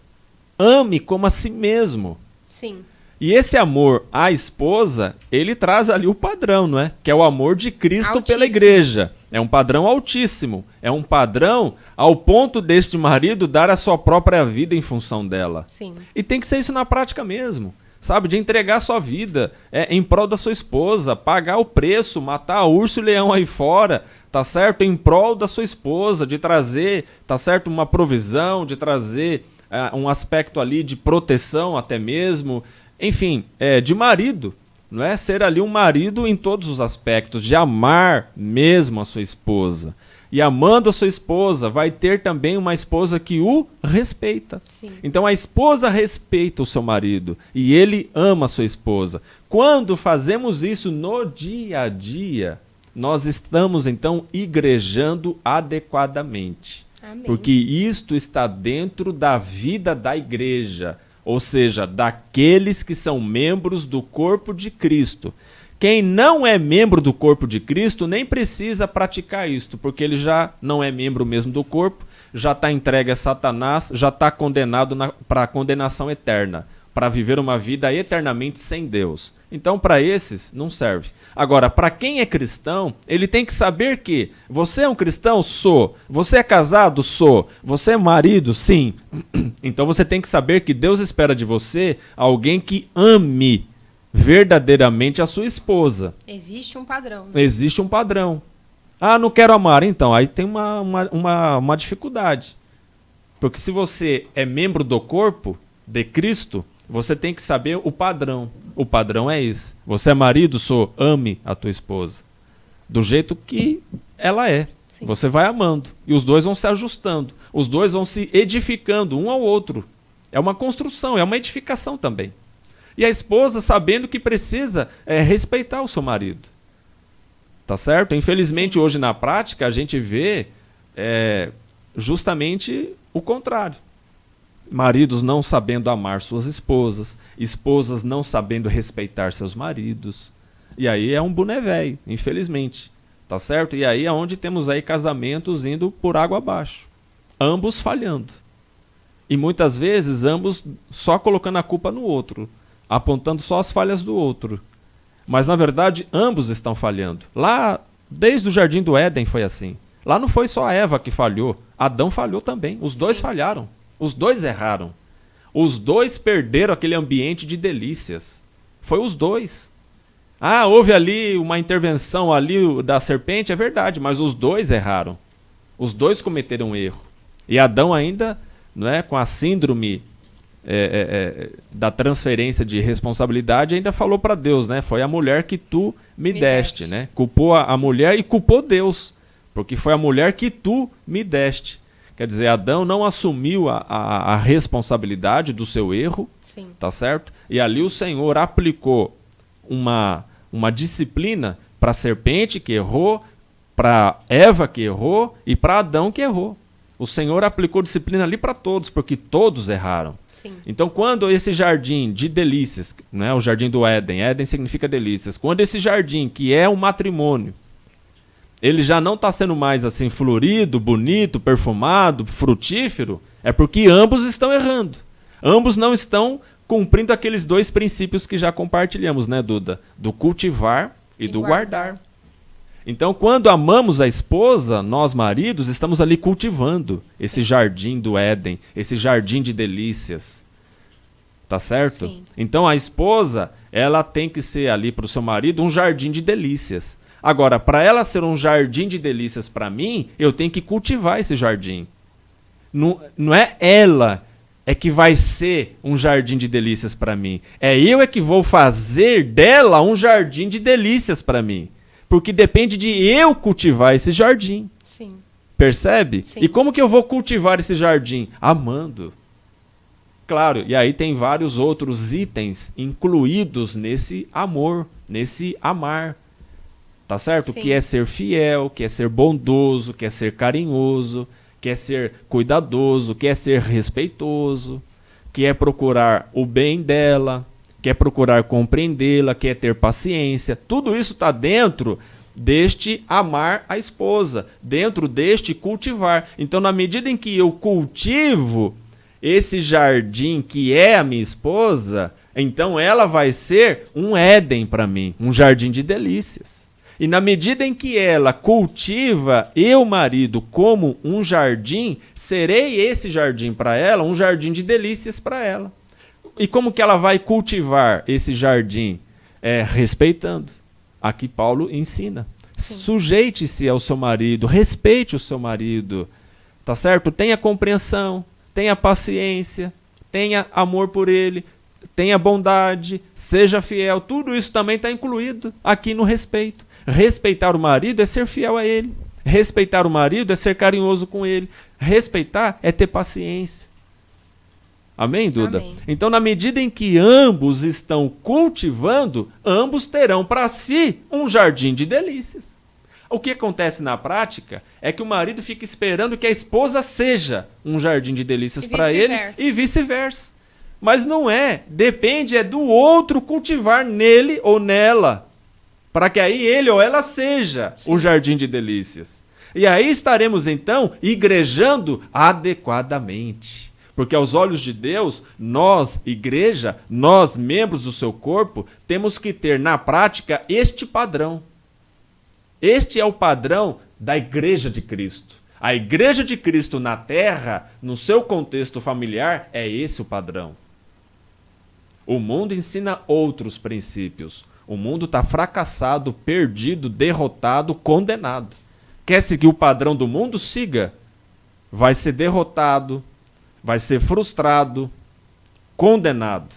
Speaker 1: ame como a si mesmo.
Speaker 2: Sim.
Speaker 1: E esse amor à esposa, ele traz ali o padrão, não é? Que é o amor de Cristo pela igreja. É um padrão altíssimo. É um padrão ao ponto deste marido dar a sua própria vida em função dela.
Speaker 2: Sim.
Speaker 1: E tem que ser isso na prática mesmo. Sabe? De entregar a sua vida em prol da sua esposa, pagar o preço, matar urso e leão aí fora, tá certo? Em prol da sua esposa, de trazer, tá certo? Uma provisão, de trazer um aspecto ali de proteção até mesmo. Enfim, de marido, não é? Ser ali um marido em todos os aspectos, de amar mesmo a sua esposa. E amando a sua esposa, vai ter também uma esposa que o respeita.
Speaker 2: Sim.
Speaker 1: Então a esposa respeita o seu marido e ele ama a sua esposa. Quando fazemos isso no dia a dia, nós estamos então igrejando adequadamente.
Speaker 2: Amém.
Speaker 1: Porque isto está dentro da vida da igreja. Ou seja, daqueles que são membros do corpo de Cristo. Quem não é membro do corpo de Cristo nem precisa praticar isto, porque ele já não é membro mesmo do corpo, já está entregue a Satanás, já está condenado para a condenação eterna, para viver uma vida eternamente sem Deus. Então, para esses, não serve. Agora, para quem é cristão, ele tem que saber que você é um cristão? Sou. Você é casado? Sou. Você é marido? Sim. Então, você tem que saber que Deus espera de você alguém que ame verdadeiramente a sua esposa.
Speaker 2: Existe um padrão. Né?
Speaker 1: Existe um padrão. Ah, não quero amar. Então, aí tem uma dificuldade. Porque se você é membro do corpo de Cristo, você tem que saber o padrão. O padrão é esse. Você é marido, ame a tua esposa. Do jeito que ela é. Sim. Você vai amando. E os dois vão se ajustando. Os dois vão se edificando um ao outro. É uma construção, é uma edificação também. E a esposa sabendo que precisa respeitar o seu marido. Tá certo? Infelizmente, sim, hoje na prática, a gente vê justamente o contrário. Maridos não sabendo amar suas esposas, esposas não sabendo respeitar seus maridos. E aí é um boné velho, infelizmente. Tá certo? E aí é onde temos aí casamentos indo por água abaixo. Ambos falhando. E muitas vezes ambos só colocando a culpa no outro, apontando só as falhas do outro. Mas na verdade ambos estão falhando. Lá, desde o Jardim do Éden foi assim. Lá não foi só a Eva que falhou, Adão falhou também. Os dois falharam, os dois erraram. Os dois perderam aquele ambiente de delícias. Foi os dois. Ah, houve ali uma intervenção ali da serpente, é verdade, mas os dois erraram. Os dois cometeram um erro. E Adão ainda, não é, com a síndrome da transferência de responsabilidade, ainda falou para Deus, né? Foi a mulher que tu me deste, né? Culpou a mulher e culpou Deus, porque foi a mulher que tu me deste. Quer dizer, Adão não assumiu a responsabilidade do seu erro, sim, tá certo? E ali o Senhor aplicou uma disciplina para a serpente que errou, para Eva que errou e para Adão que errou. O Senhor aplicou disciplina ali para todos, porque todos erraram. Sim. Então, quando esse jardim de delícias, né, o jardim do Éden, Éden significa delícias, quando esse jardim, que é um matrimônio, ele já não está sendo mais assim florido, bonito, perfumado, frutífero, é porque ambos estão errando. Ambos não estão cumprindo aqueles dois princípios que já compartilhamos, né, Duda? Do cultivar e do guardar. Então, quando amamos a esposa, nós maridos estamos ali cultivando esse jardim do Éden, esse jardim de delícias. Tá certo? Sim. Então, a esposa, ela tem que ser ali para o seu marido um jardim de delícias. Agora, para ela ser um jardim de delícias para mim, eu tenho que cultivar esse jardim. Não é ela que vai ser um jardim de delícias para mim. É eu que vou fazer dela um jardim de delícias para mim. Porque depende de eu cultivar esse jardim. Sim. Percebe? Sim. E como que eu vou cultivar esse jardim? Amando. Claro, e aí tem vários outros itens incluídos nesse amor, nesse amar. Tá certo? Sim. Que é ser fiel, que é ser bondoso, que é ser carinhoso, que é ser cuidadoso, que é ser respeitoso, que é procurar o bem dela, que é procurar compreendê-la, que é ter paciência. Tudo isso está dentro deste amar a esposa, dentro deste cultivar. Então, na medida em que eu cultivo esse jardim que é a minha esposa, então ela vai ser um Éden para mim, um jardim de delícias. E na medida em que ela cultiva eu, marido, como um jardim, serei esse jardim para ela, um jardim de delícias para ela. E como que ela vai cultivar esse jardim? Respeitando. Aqui Paulo ensina. Sim. Sujeite-se ao seu marido, respeite o seu marido, tá certo? Tenha compreensão, tenha paciência, tenha amor por ele, tenha bondade, seja fiel. Tudo isso também está incluído aqui no respeito. Respeitar o marido é ser fiel a ele. Respeitar o marido é ser carinhoso com ele. Respeitar é ter paciência. Amém, Duda? Amém. Então, na medida em que ambos estão cultivando, ambos terão para si um jardim de delícias. O que acontece na prática é que o marido fica esperando que a esposa seja um jardim de delícias para ele e vice-versa. Mas não é. Depende do outro cultivar nele ou nela, para que aí ele ou ela seja o jardim de delícias. E aí estaremos, então, igrejando adequadamente. Porque aos olhos de Deus, nós, igreja, nós, membros do seu corpo, temos que ter na prática este padrão. Este é o padrão da igreja de Cristo. A igreja de Cristo na terra, no seu contexto familiar, é esse o padrão. O mundo ensina outros princípios. O mundo está fracassado, perdido, derrotado, condenado. Quer seguir o padrão do mundo? Siga. Vai ser derrotado, vai ser frustrado, condenado.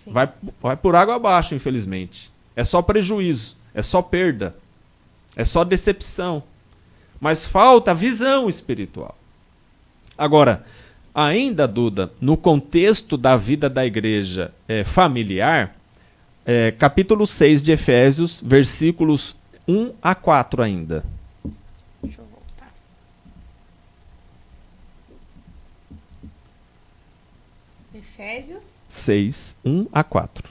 Speaker 1: Vai por água abaixo, infelizmente. É só prejuízo, é só perda, é só decepção. Mas falta visão espiritual. Agora, ainda, Duda, no contexto da vida da igreja familiar, capítulo 6 de Efésios, versículos 1 a 4 ainda. Deixa eu voltar.
Speaker 2: Efésios
Speaker 1: 6, 1 a 4.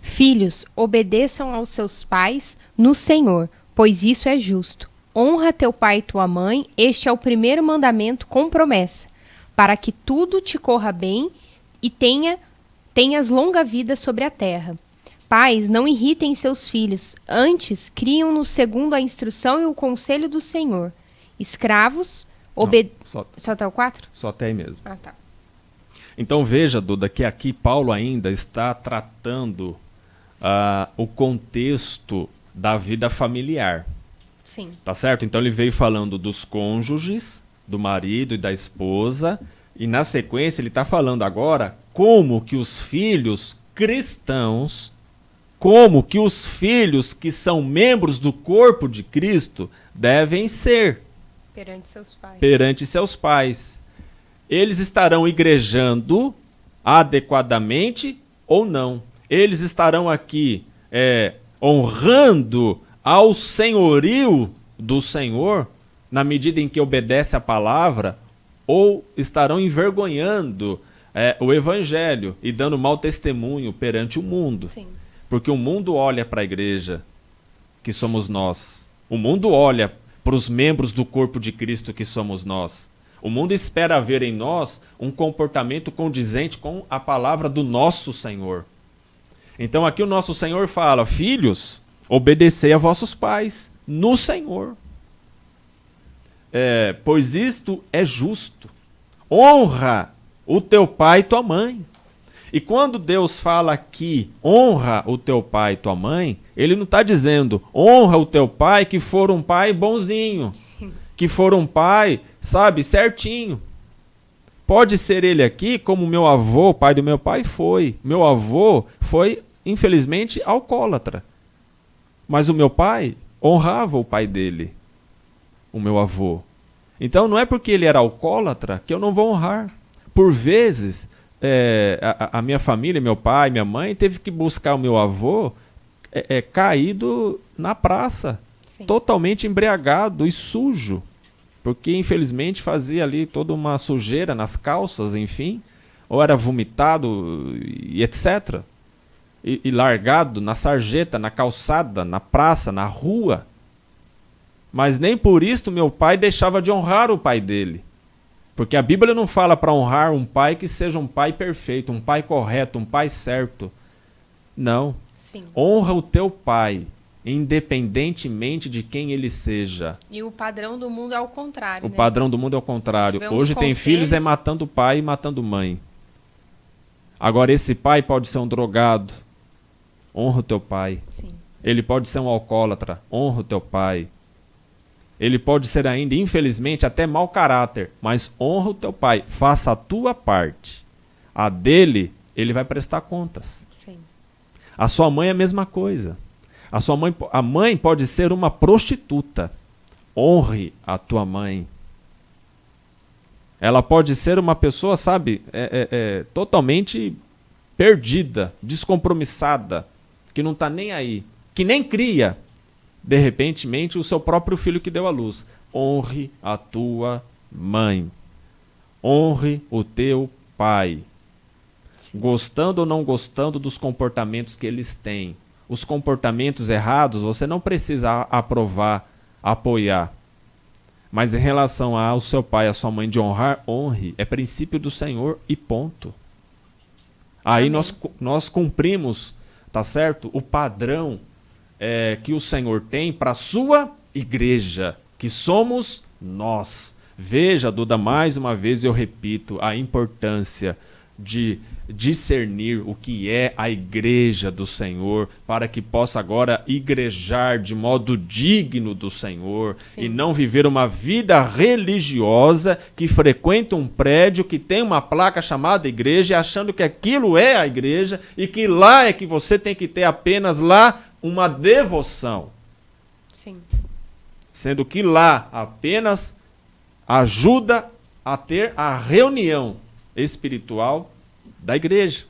Speaker 2: Filhos, obedeçam aos seus pais no Senhor, pois isso é justo. honra teu pai e tua mãe, este é o primeiro mandamento com promessa, para que tudo te corra bem e tenhas longa vida sobre a terra. Pais, não irritem seus filhos, antes criam-nos segundo a instrução e o conselho do Senhor. Escravos, Só até o 4?
Speaker 1: Só até aí mesmo.
Speaker 2: Ah, tá.
Speaker 1: Então veja, Duda, que aqui Paulo ainda está tratando o contexto da vida familiar.
Speaker 2: Sim.
Speaker 1: Tá certo? Então ele veio falando dos cônjuges, do marido e da esposa, e na sequência ele está falando agora como que os filhos cristãos, como que os filhos que são membros do corpo de Cristo devem ser perante seus pais. Eles estarão igrejando adequadamente ou não? Eles estarão aqui honrando ao senhorio do Senhor na medida em que obedece a palavra, ou estarão envergonhando o evangelho e dando mau testemunho perante o mundo?
Speaker 2: Sim.
Speaker 1: Porque o mundo olha para a igreja, que somos nós. O mundo olha para os membros do corpo de Cristo, que somos nós. O mundo espera ver em nós um comportamento condizente com a palavra do nosso Senhor. Então aqui o nosso Senhor fala: filhos, obedecei a vossos pais no Senhor. Pois isto é justo. Honra o teu pai e tua mãe. E quando Deus fala aqui, honra o teu pai e tua mãe, ele não está dizendo, honra o teu pai que for um pai bonzinho.
Speaker 2: Sim.
Speaker 1: Que for um pai, sabe, certinho. Pode ser ele aqui como meu avô, o pai do meu pai foi. Meu avô foi, infelizmente, alcoólatra. Mas o meu pai honrava o pai dele, o meu avô. Então não é porque ele era alcoólatra que eu não vou honrar. Por vezes, a minha família, meu pai, minha mãe, teve que buscar o meu avô caído na praça.
Speaker 2: Sim. Totalmente
Speaker 1: Embriagado e sujo. Porque infelizmente fazia ali toda uma sujeira nas calças, enfim. Ou era vomitado e etc. E largado na sarjeta, na calçada, na praça, na rua. Mas nem por isso meu pai deixava de honrar o pai dele. Porque a Bíblia não fala para honrar um pai que seja um pai perfeito, um pai correto, um pai certo. Não.
Speaker 2: Sim.
Speaker 1: Honra o teu pai, independentemente de quem ele seja.
Speaker 2: E o padrão do mundo é o contrário.
Speaker 1: O padrão do mundo é o contrário. Hoje tem filhos matando pai e matando mãe. Agora esse pai pode ser um drogado. Honra o teu pai.
Speaker 2: Sim.
Speaker 1: Ele pode ser um alcoólatra. Honra o teu pai. Ele pode ser ainda, infelizmente, até mau caráter, mas honra o teu pai, faça a tua parte. A dele, ele vai prestar contas.
Speaker 2: Sim.
Speaker 1: A sua mãe é a mesma coisa. A mãe pode ser uma prostituta. Honre a tua mãe. Ela pode ser uma pessoa, sabe, totalmente perdida, descompromissada, que não está nem aí, que nem cria. De repentemente, o seu próprio filho que deu à luz. Honre a tua mãe. Honre o teu pai. Sim. Gostando ou não gostando dos comportamentos que eles têm. Os comportamentos errados, você não precisa aprovar, apoiar. Mas em relação ao seu pai e à sua mãe de honrar, honre. É princípio do Senhor e ponto. Aí nós cumprimos, tá certo? O padrão que o Senhor tem para a sua igreja, que somos nós. Veja, Duda, mais uma vez eu repito a importância de discernir o que é a igreja do Senhor, para que possa agora igrejar de modo digno do Senhor. Sim. E não viver uma vida religiosa que frequenta um prédio que tem uma placa chamada igreja, achando que aquilo é a igreja e que lá é que você tem que ter apenas lá uma devoção.
Speaker 2: Sim.
Speaker 1: Sendo que lá apenas ajuda a ter a reunião espiritual da igreja.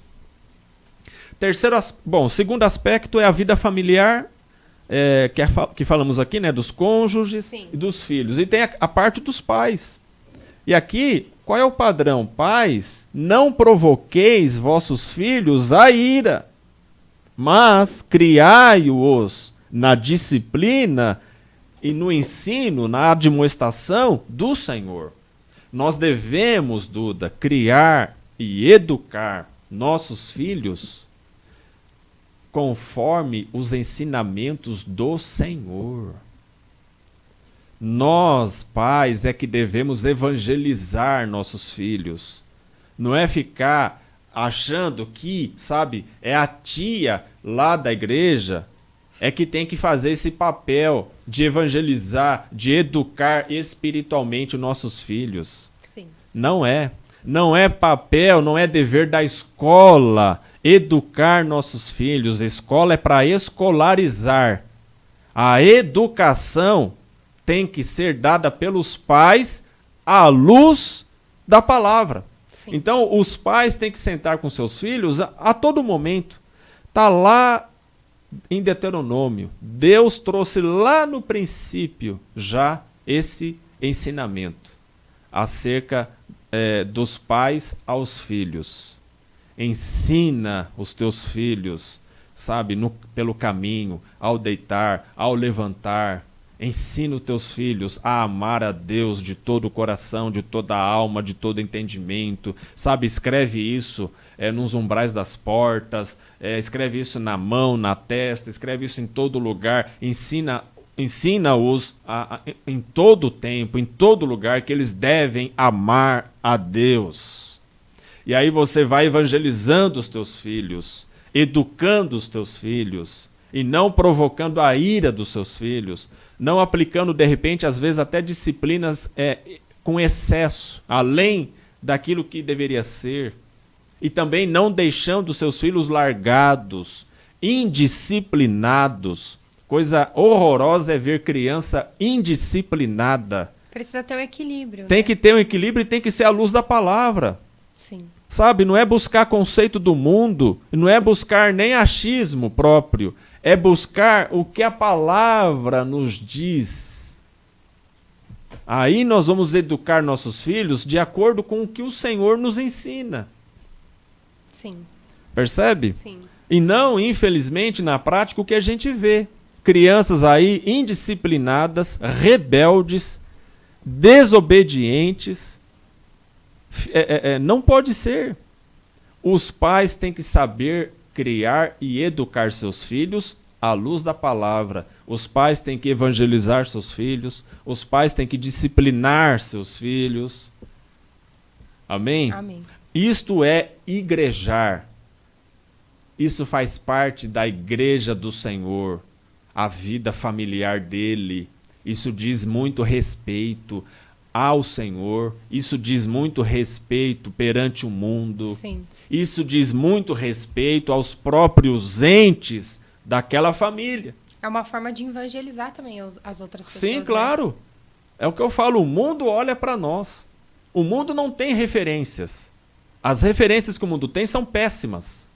Speaker 1: Segundo aspecto é a vida familiar, que falamos aqui, né, dos cônjuges. Sim. E dos filhos. E tem a parte dos pais. E aqui, qual é o padrão? Pais, não provoqueis vossos filhos a ira, mas criai-os na disciplina e no ensino, na admoestação do Senhor. Nós devemos, Duda, criar e educar nossos filhos conforme os ensinamentos do Senhor. Nós, pais, é que devemos evangelizar nossos filhos. Não é ficar achando que, sabe, é a tia lá da igreja é que tem que fazer esse papel de evangelizar, de educar espiritualmente os nossos filhos.
Speaker 2: Sim.
Speaker 1: Não é. Não é papel, não é dever da escola educar nossos filhos. A escola é para escolarizar. A educação tem que ser dada pelos pais à luz da palavra.
Speaker 2: Sim.
Speaker 1: Então, os pais têm que sentar com seus filhos a todo momento. Está lá em Deuteronômio. Deus trouxe lá no princípio já esse ensinamento acerca dos pais aos filhos. Ensina os teus filhos, sabe, pelo caminho, ao deitar, ao levantar. Ensina os teus filhos a amar a Deus de todo o coração, de toda a alma, de todo entendimento. Sabe, escreve isso nos umbrais das portas, escreve isso na mão, na testa, escreve isso em todo lugar. Ensina-os em todo o tempo, em todo lugar, que eles devem amar a Deus. E aí você vai evangelizando os teus filhos, educando os teus filhos, e não provocando a ira dos seus filhos, não aplicando, de repente, às vezes até disciplinas com excesso, além daquilo que deveria ser, e também não deixando seus filhos largados, indisciplinados. Coisa horrorosa é ver criança indisciplinada.
Speaker 2: Precisa ter um equilíbrio.
Speaker 1: Tem que ter um equilíbrio e tem que ser à luz da palavra.
Speaker 2: Sim.
Speaker 1: Sabe, não é buscar conceito do mundo, não é buscar nem achismo próprio, é buscar o que a palavra nos diz. Aí nós vamos educar nossos filhos de acordo com o que o Senhor nos ensina.
Speaker 2: Sim.
Speaker 1: Percebe?
Speaker 2: Sim.
Speaker 1: E não, infelizmente, na prática, o que a gente vê. Crianças aí indisciplinadas, rebeldes, desobedientes. Não pode ser. Os pais têm que saber criar e educar seus filhos à luz da palavra. Os pais têm que evangelizar seus filhos. Os pais têm que disciplinar seus filhos. Amém?
Speaker 2: Amém.
Speaker 1: Isto é igrejar. Isso faz parte da igreja do Senhor, a vida familiar dele. Isso diz muito respeito ao Senhor, isso diz muito respeito perante o mundo.
Speaker 2: Sim.
Speaker 1: Isso diz muito respeito aos próprios entes daquela família.
Speaker 2: É uma forma de evangelizar também as outras pessoas.
Speaker 1: Sim, claro. Né? É o que eu falo, o mundo olha para nós. O mundo não tem referências. As referências que o mundo tem são péssimas.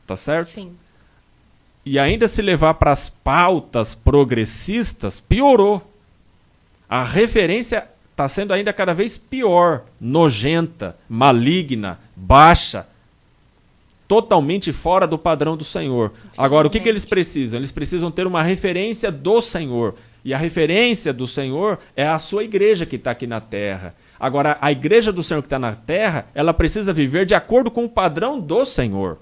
Speaker 1: Tá certo?
Speaker 2: Sim.
Speaker 1: E ainda se levar para as pautas progressistas, piorou. A referência está sendo ainda cada vez pior, nojenta, maligna, baixa, totalmente fora do padrão do Senhor. Agora, o que eles precisam? Eles precisam ter uma referência do Senhor. E a referência do Senhor é a sua igreja que está aqui na terra. Agora, a igreja do Senhor que está na terra, ela precisa viver de acordo com o padrão do Senhor.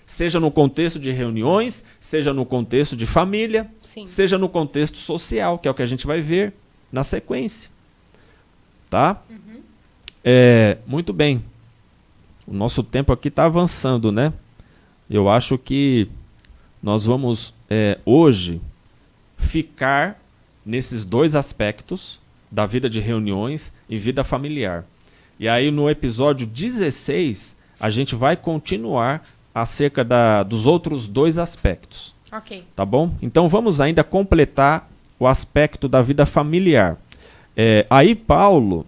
Speaker 1: Seja no contexto de reuniões, seja no contexto de família,
Speaker 2: Sim.
Speaker 1: seja no contexto social, que é o que a gente vai ver na sequência. Tá?
Speaker 2: Uhum.
Speaker 1: Muito bem. O nosso tempo aqui está avançando, né? Eu acho que nós vamos hoje ficar nesses dois aspectos da vida de reuniões e vida familiar. E aí no episódio 16 a gente vai continuar acerca dos outros dois aspectos.
Speaker 2: Ok.
Speaker 1: Tá bom? Então vamos ainda completar o aspecto da vida familiar. Aí Paulo,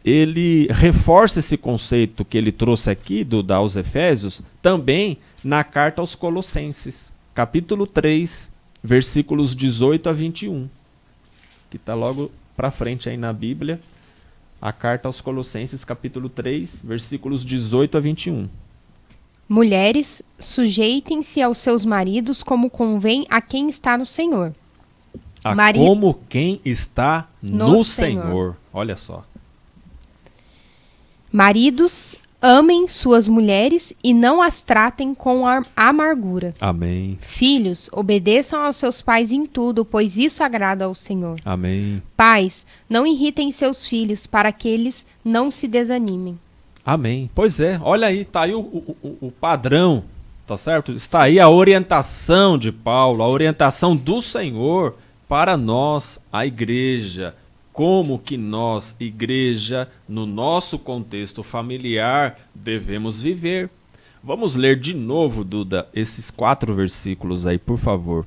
Speaker 1: ele reforça esse conceito que ele trouxe aqui aos Efésios, também na carta aos Colossenses, capítulo 3, versículos 18 a 21, que está logo para frente aí na Bíblia, a carta aos Colossenses, capítulo 3, versículos 18 a 21.
Speaker 2: Mulheres, sujeitem-se aos seus maridos como convém a quem está no Senhor.
Speaker 1: Como quem está no Senhor. Olha só.
Speaker 2: Maridos, amem suas mulheres e não as tratem com amargura.
Speaker 1: Amém.
Speaker 2: Filhos, obedeçam aos seus pais em tudo, pois isso agrada ao Senhor.
Speaker 1: Amém.
Speaker 2: Pais, não irritem seus filhos para que eles não se desanimem.
Speaker 1: Amém. Pois é, olha aí, tá aí o padrão, tá certo? Está aí a orientação de Paulo, a orientação do Senhor para nós, a igreja. Como que nós, igreja, no nosso contexto familiar, devemos viver. Vamos ler de novo, Duda, esses 4 versículos aí, por favor.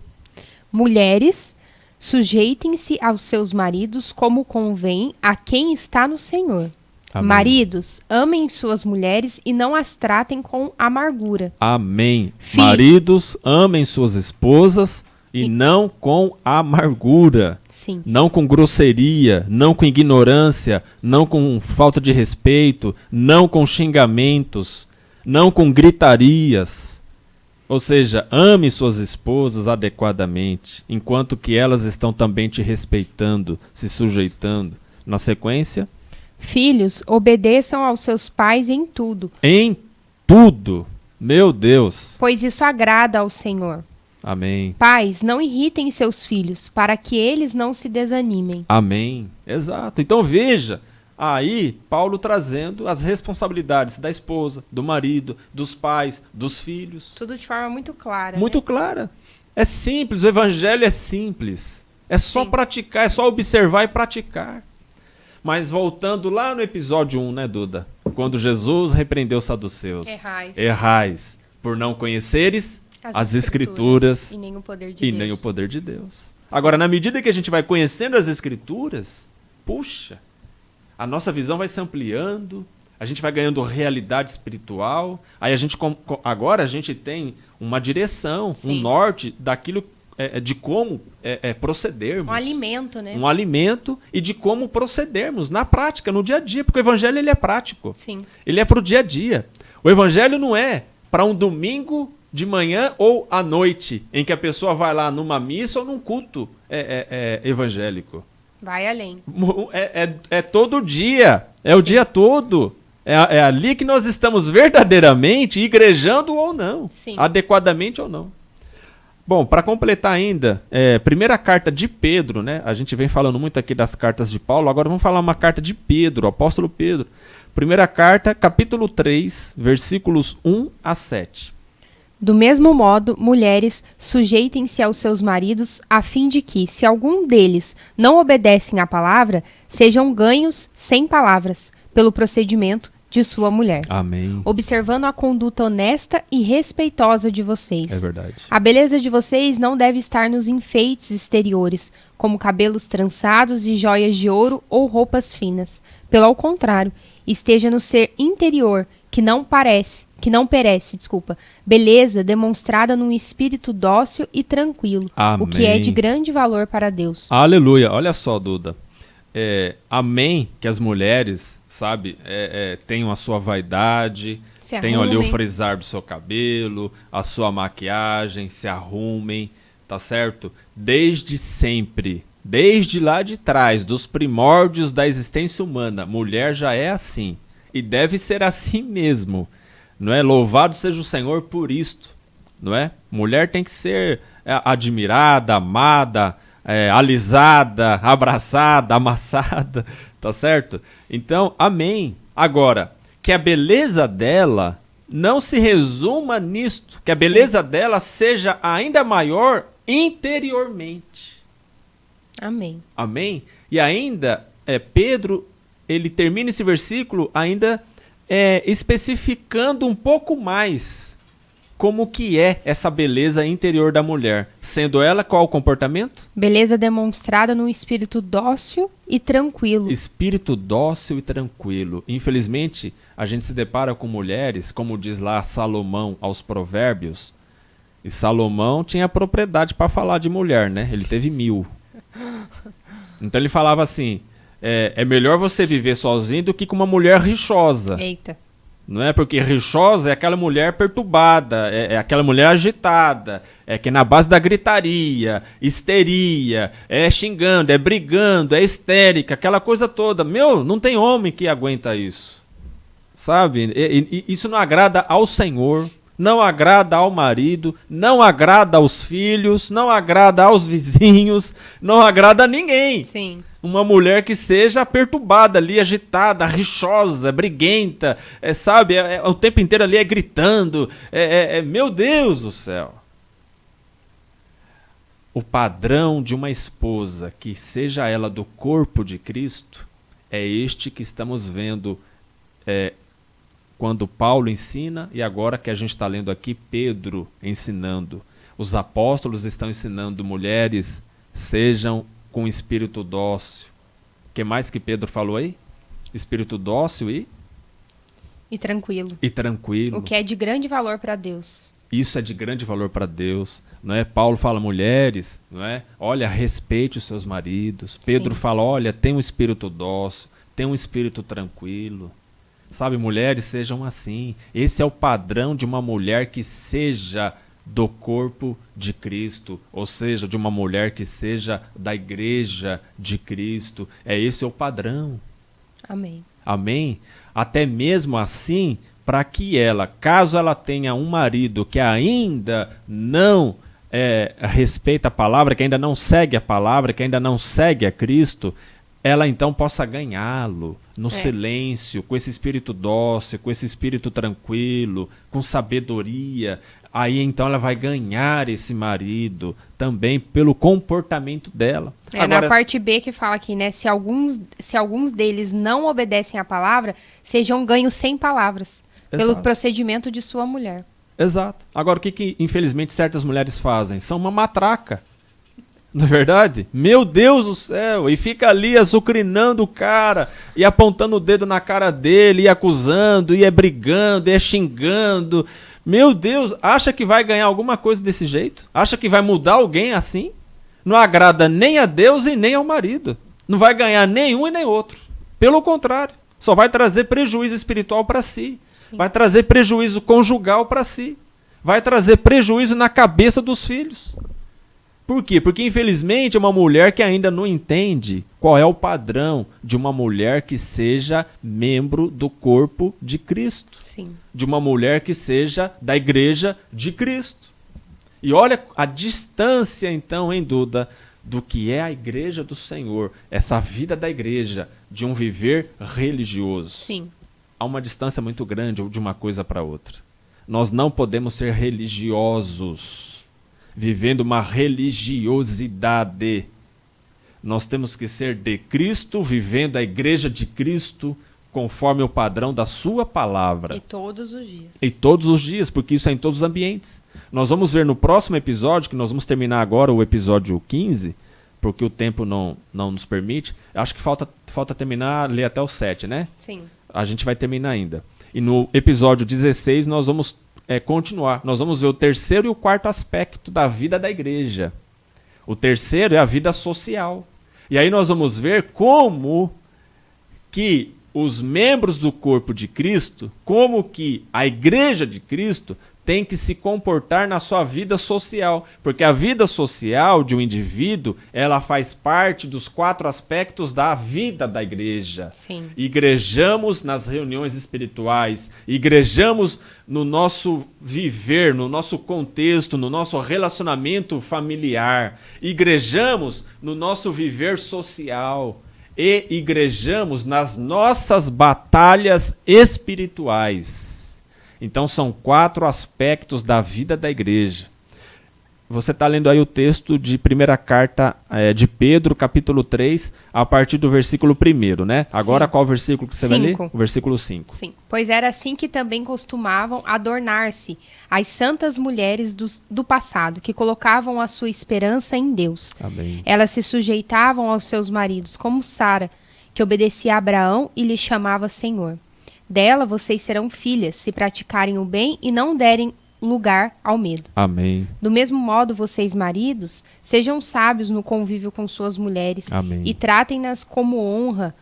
Speaker 2: Mulheres, sujeitem-se aos seus maridos como convém a quem está no Senhor.
Speaker 1: Amém.
Speaker 2: Maridos, amem suas mulheres e não as tratem com amargura.
Speaker 1: Amém. Maridos, amem suas esposas e não com amargura.
Speaker 2: Sim.
Speaker 1: Não com grosseria, não com ignorância, não com falta de respeito, não com xingamentos, não com gritarias. Ou seja, ame suas esposas adequadamente, enquanto que elas estão também te respeitando, se sujeitando. Na sequência...
Speaker 2: Filhos, obedeçam aos seus pais em tudo.
Speaker 1: Em tudo. Meu Deus.
Speaker 2: Pois isso agrada ao Senhor.
Speaker 1: Amém.
Speaker 2: Pais, não irritem seus filhos, para que eles não se desanimem.
Speaker 1: Amém. Exato. Então veja, aí Paulo trazendo as responsabilidades da esposa, do marido, dos pais, dos filhos.
Speaker 2: Tudo de forma muito clara.
Speaker 1: Muito clara. É simples, o evangelho é simples. É só praticar, é só observar e praticar. Mas voltando lá no episódio 1, né, Duda? Quando Jesus repreendeu os saduceus. Errais, por não conheceres as Escrituras
Speaker 2: e nem o poder de Deus.
Speaker 1: Sim. Agora, na medida que a gente vai conhecendo as Escrituras, puxa, a nossa visão vai se ampliando, a gente vai ganhando realidade espiritual, aí agora a gente tem uma direção, um norte daquilo de como procedermos.
Speaker 2: Um alimento, né?
Speaker 1: Um alimento e de como procedermos na prática, no dia a dia, porque o evangelho ele é prático.
Speaker 2: Sim.
Speaker 1: Ele é para o dia a dia. O evangelho não é para um domingo de manhã ou à noite, em que a pessoa vai lá numa missa ou num culto evangélico.
Speaker 2: Vai além.
Speaker 1: É todo dia, o dia todo. É ali que nós estamos verdadeiramente igrejando ou não, adequadamente ou não. Bom, para completar ainda, primeira carta de Pedro, né? A gente vem falando muito aqui das cartas de Paulo, agora vamos falar uma carta de Pedro, o apóstolo Pedro. Primeira carta, capítulo 3, versículos 1 a 7.
Speaker 2: Do mesmo modo, mulheres, sujeitem-se aos seus maridos, a fim de que, se algum deles não obedecem à palavra, sejam ganhos sem palavras, pelo procedimento de sua mulher.
Speaker 1: Amém.
Speaker 2: Observando a conduta honesta e respeitosa de vocês.
Speaker 1: É verdade.
Speaker 2: A beleza de vocês não deve estar nos enfeites exteriores, como cabelos trançados e joias de ouro ou roupas finas. Pelo contrário, esteja no ser interior, que não perece, beleza demonstrada num espírito dócil e tranquilo,
Speaker 1: Amém.
Speaker 2: O que é de grande valor para Deus.
Speaker 1: Aleluia. Olha só, Duda. Amém que as mulheres, sabe, tenham a sua vaidade, tenham ali o frisar do seu cabelo, a sua maquiagem, se arrumem, tá certo? Desde sempre, desde lá de trás, dos primórdios da existência humana, mulher já é assim. E deve ser assim mesmo, não é? Louvado seja o Senhor por isto, não é? Mulher tem que ser admirada, amada, alisada, abraçada, amassada, tá certo? Então, amém. Agora, que a beleza dela não se resuma nisto, que a beleza dela seja ainda maior interiormente.
Speaker 2: Amém.
Speaker 1: Amém? E ainda, Pedro, ele termina esse versículo ainda especificando um pouco mais como que é essa beleza interior da mulher, sendo ela qual o comportamento?
Speaker 2: Beleza demonstrada num espírito dócil e tranquilo.
Speaker 1: Espírito dócil e tranquilo. Infelizmente, a gente se depara com mulheres, como diz lá Salomão aos Provérbios, e Salomão tinha propriedade para falar de mulher, né? Ele teve 1000. Então ele falava assim, é melhor você viver sozinho do que com uma mulher rixosa.
Speaker 2: Eita.
Speaker 1: Não é? Porque rixosa é aquela mulher perturbada, é aquela mulher agitada, é que é na base da gritaria, histeria, é xingando, é brigando, é histérica, aquela coisa toda. Meu, não tem homem que aguenta isso. Sabe? Isso não agrada ao Senhor, não agrada ao marido, não agrada aos filhos, não agrada aos vizinhos, não agrada a ninguém.
Speaker 2: Sim.
Speaker 1: Uma mulher que seja perturbada ali, agitada, rixosa, briguenta, sabe? O tempo inteiro ali é gritando. Meu Deus do céu. O padrão de uma esposa, que seja ela do corpo de Cristo, é este que estamos vendo quando Paulo ensina e agora que a gente está lendo aqui Pedro ensinando. Os apóstolos estão ensinando mulheres, sejam com espírito dócil. O que mais que Pedro falou aí? Espírito dócil
Speaker 2: e tranquilo.
Speaker 1: E tranquilo.
Speaker 2: O que é de grande valor para Deus.
Speaker 1: Isso é de grande valor para Deus, não é? Paulo fala, mulheres, não é? Olha, respeite os seus maridos. Pedro fala, olha, tem um espírito dócil, tem um espírito tranquilo. Sabe, mulheres, sejam assim. Esse é o padrão de uma mulher que seja do corpo de Cristo, ou seja, de uma mulher que seja da igreja de Cristo. Esse é o padrão.
Speaker 2: Amém.
Speaker 1: Amém? Até mesmo assim, para que ela, caso ela tenha um marido que ainda não respeita a palavra, que ainda não segue a palavra, que ainda não segue a Cristo, ela então possa ganhá-lo no silêncio, com esse espírito dócil, com esse espírito tranquilo, com sabedoria. Aí então ela vai ganhar esse marido também pelo comportamento dela.
Speaker 2: Agora, na parte B que fala aqui, né? Se alguns deles não obedecem à palavra, sejam ganhos sem palavras, pelo procedimento de sua mulher.
Speaker 1: Exato. Agora, o que infelizmente certas mulheres fazem? São uma matraca. Não é verdade? Meu Deus do céu! E fica ali azucrinando o cara, e apontando o dedo na cara dele, e acusando, e brigando, e xingando. Meu Deus, acha que vai ganhar alguma coisa desse jeito? Acha que vai mudar alguém assim? Não agrada nem a Deus e nem ao marido. Não vai ganhar nenhum e nem outro. Pelo contrário, só vai trazer prejuízo espiritual para si. Sim. Vai trazer prejuízo conjugal para si. Vai trazer prejuízo na cabeça dos filhos. Por quê? Porque, infelizmente, é uma mulher que ainda não entende qual é o padrão de uma mulher que seja membro do corpo de Cristo.
Speaker 2: Sim.
Speaker 1: De uma mulher que seja da igreja de Cristo. E olha a distância, então, hein, Duda, do que é a igreja do Senhor. Essa vida da igreja, de um viver religioso.
Speaker 2: Sim.
Speaker 1: Há uma distância muito grande de uma coisa para outra. Nós não podemos ser religiosos, vivendo uma religiosidade. Nós temos que ser de Cristo, vivendo a igreja de Cristo, conforme o padrão da sua palavra.
Speaker 2: E todos os dias.
Speaker 1: E todos os dias, porque isso é em todos os ambientes. Nós vamos ver no próximo episódio, que nós vamos terminar agora o episódio 15, porque o tempo não nos permite. Acho que falta terminar, ler até o 7, né?
Speaker 2: Sim.
Speaker 1: A gente vai terminar ainda. E no episódio 16 nós vamos continuar. Nós vamos ver o terceiro e o quarto aspecto da vida da igreja. O terceiro é a vida social. E aí nós vamos ver como que os membros do corpo de Cristo, como que a igreja de Cristo tem que se comportar na sua vida social. Porque a vida social de um indivíduo, ela faz parte dos 4 aspectos da vida da igreja.
Speaker 2: Sim.
Speaker 1: Igrejamos nas reuniões espirituais, igrejamos no nosso viver, no nosso contexto, no nosso relacionamento familiar, igrejamos no nosso viver social e igrejamos nas nossas batalhas espirituais. Então são 4 aspectos da vida da igreja. Você está lendo aí o texto de primeira carta de Pedro, capítulo 3, a partir do versículo 1, né? Sim. Agora qual versículo que você vai ler? O versículo 5.
Speaker 2: Sim, pois era assim que também costumavam adornar-se as santas mulheres do passado, que colocavam a sua esperança em Deus.
Speaker 1: Amém.
Speaker 2: Elas se sujeitavam aos seus maridos, como Sara, que obedecia a Abraão e lhe chamava Senhor. Dela vocês serão filhas, se praticarem o bem e não derem lugar ao medo.
Speaker 1: Amém.
Speaker 2: Do mesmo modo, vocês, maridos, sejam sábios no convívio com suas mulheres.
Speaker 1: Amém.
Speaker 2: E tratem-nas com honra,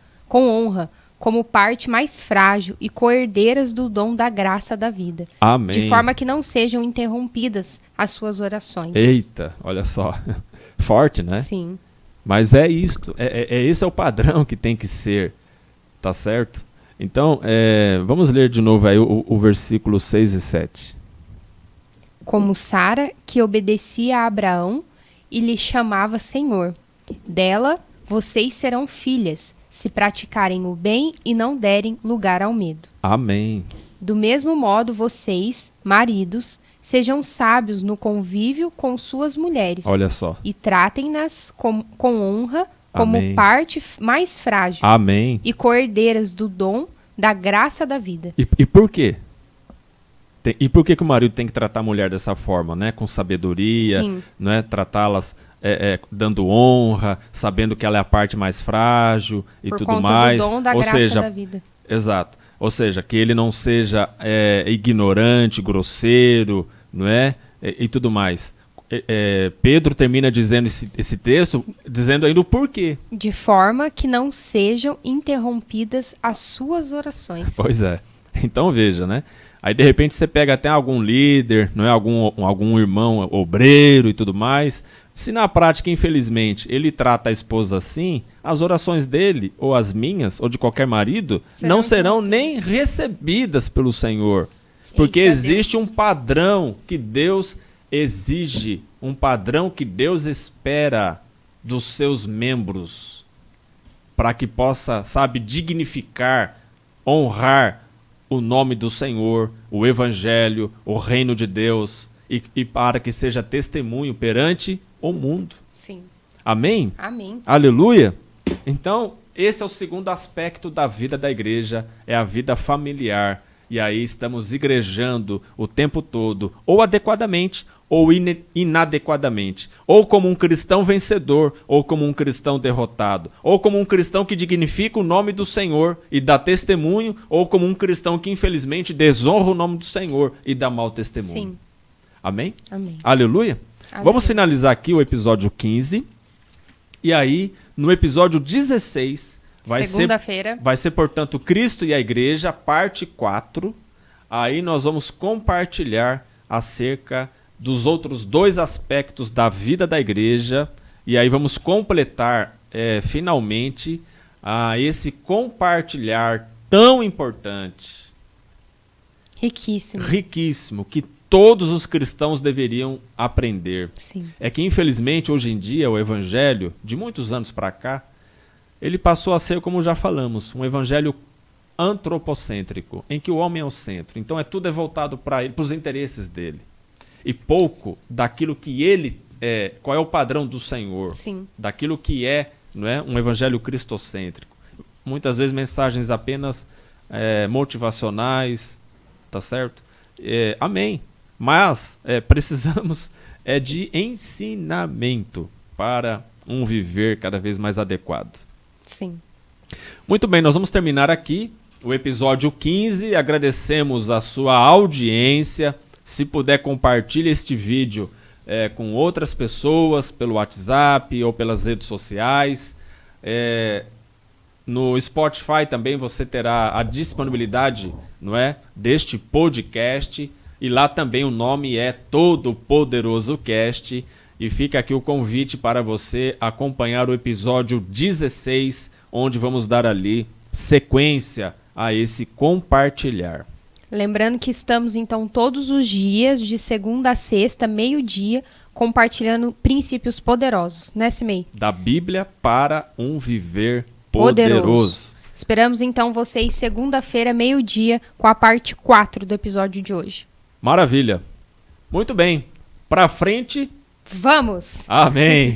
Speaker 2: como parte mais frágil e co-herdeiras do dom da graça da vida.
Speaker 1: Amém.
Speaker 2: De forma que não sejam interrompidas as suas orações.
Speaker 1: Eita, olha só. Forte, né?
Speaker 2: Sim.
Speaker 1: Mas é isto. Esse é o padrão que tem que ser. Tá certo? Então, vamos ler de novo aí o versículo 6 e 7.
Speaker 2: Como Sara, que obedecia a Abraão e lhe chamava Senhor. Dela vocês serão filhas, se praticarem o bem e não derem lugar ao medo.
Speaker 1: Amém.
Speaker 2: Do mesmo modo, vocês, maridos, sejam sábios no convívio com suas mulheres.
Speaker 1: Olha só.
Speaker 2: E tratem-nas com honra, como
Speaker 1: Amém.
Speaker 2: parte mais frágil.
Speaker 1: Amém.
Speaker 2: E co-herdeiras do dom da graça da vida.
Speaker 1: E por quê? E por que o marido tem que tratar a mulher dessa forma, né? Com sabedoria,
Speaker 2: Sim.
Speaker 1: né? Tratá-las dando honra, sabendo que ela é a parte mais frágil e
Speaker 2: Por
Speaker 1: tudo
Speaker 2: conta
Speaker 1: mais.
Speaker 2: do dom da
Speaker 1: Ou
Speaker 2: graça
Speaker 1: seja,
Speaker 2: da vida.
Speaker 1: exato. Ou seja, que ele não seja ignorante, grosseiro, não é? E tudo mais. Pedro termina dizendo esse texto, dizendo ainda o porquê.
Speaker 2: De forma que não sejam interrompidas as suas orações.
Speaker 1: Pois é. Então veja, né? Aí de repente você pega até algum líder, não é? Algum irmão obreiro e tudo mais. Se na prática, infelizmente, ele trata a esposa assim, as orações dele, ou as minhas, ou de qualquer marido, não serão nem recebidas pelo Senhor. Porque
Speaker 2: Eita,
Speaker 1: existe
Speaker 2: Deus.
Speaker 1: um padrão que Deus exige, um padrão que Deus espera dos seus membros, para que possa, sabe, dignificar, honrar o nome do Senhor, o Evangelho, o reino de Deus, e para que seja testemunho perante o mundo.
Speaker 2: Sim.
Speaker 1: Amém?
Speaker 2: Amém.
Speaker 1: Aleluia? Então, esse é o segundo aspecto da vida da igreja, é a vida familiar. E aí estamos igrejando o tempo todo, ou adequadamente, ou inadequadamente. Ou como um cristão vencedor, ou como um cristão derrotado. Ou como um cristão que dignifica o nome do Senhor e dá testemunho, ou como um cristão que infelizmente desonra o nome do Senhor e dá mau testemunho.
Speaker 2: Sim.
Speaker 1: Amém?
Speaker 2: Amém.
Speaker 1: Aleluia?
Speaker 2: Aleluia.
Speaker 1: Vamos finalizar aqui o episódio 15. E aí, no episódio 16,
Speaker 2: Segunda-feira.
Speaker 1: vai ser, portanto, Cristo e a Igreja, parte 4. Aí nós vamos compartilhar acerca dos outros dois aspectos da vida da igreja. E aí vamos completar, finalmente, esse compartilhar tão importante,
Speaker 2: Riquíssimo.
Speaker 1: riquíssimo, que todos os cristãos deveriam aprender.
Speaker 2: Sim.
Speaker 1: É que, infelizmente, hoje em dia, o evangelho, de muitos anos para cá, ele passou a ser, como já falamos, um evangelho antropocêntrico, em que o homem é o centro. Então, tudo é voltado para os interesses dele. E pouco daquilo que ele é, qual é o padrão do Senhor,
Speaker 2: Sim.
Speaker 1: daquilo que não é um evangelho cristocêntrico. Muitas vezes mensagens apenas motivacionais, tá certo? Amém. Mas precisamos de ensinamento para um viver cada vez mais adequado.
Speaker 2: Sim.
Speaker 1: Muito bem, nós vamos terminar aqui o episódio 15. Agradecemos a sua audiência. Se puder, compartilhe este vídeo com outras pessoas pelo WhatsApp ou pelas redes sociais. No Spotify também você terá a disponibilidade, não é, deste podcast. E lá também o nome é Todo Poderoso Cast. E fica aqui o convite para você acompanhar o episódio 16, onde vamos dar ali sequência a esse compartilhar.
Speaker 2: Lembrando que estamos, então, todos os dias, de segunda a sexta, meio-dia, compartilhando princípios poderosos, né, Simei?
Speaker 1: Da Bíblia para um viver poderoso.
Speaker 2: Esperamos, então, vocês segunda-feira, meio-dia, com a parte 4 do episódio de hoje.
Speaker 1: Maravilha. Muito bem. Para frente.
Speaker 2: Vamos!
Speaker 1: Amém.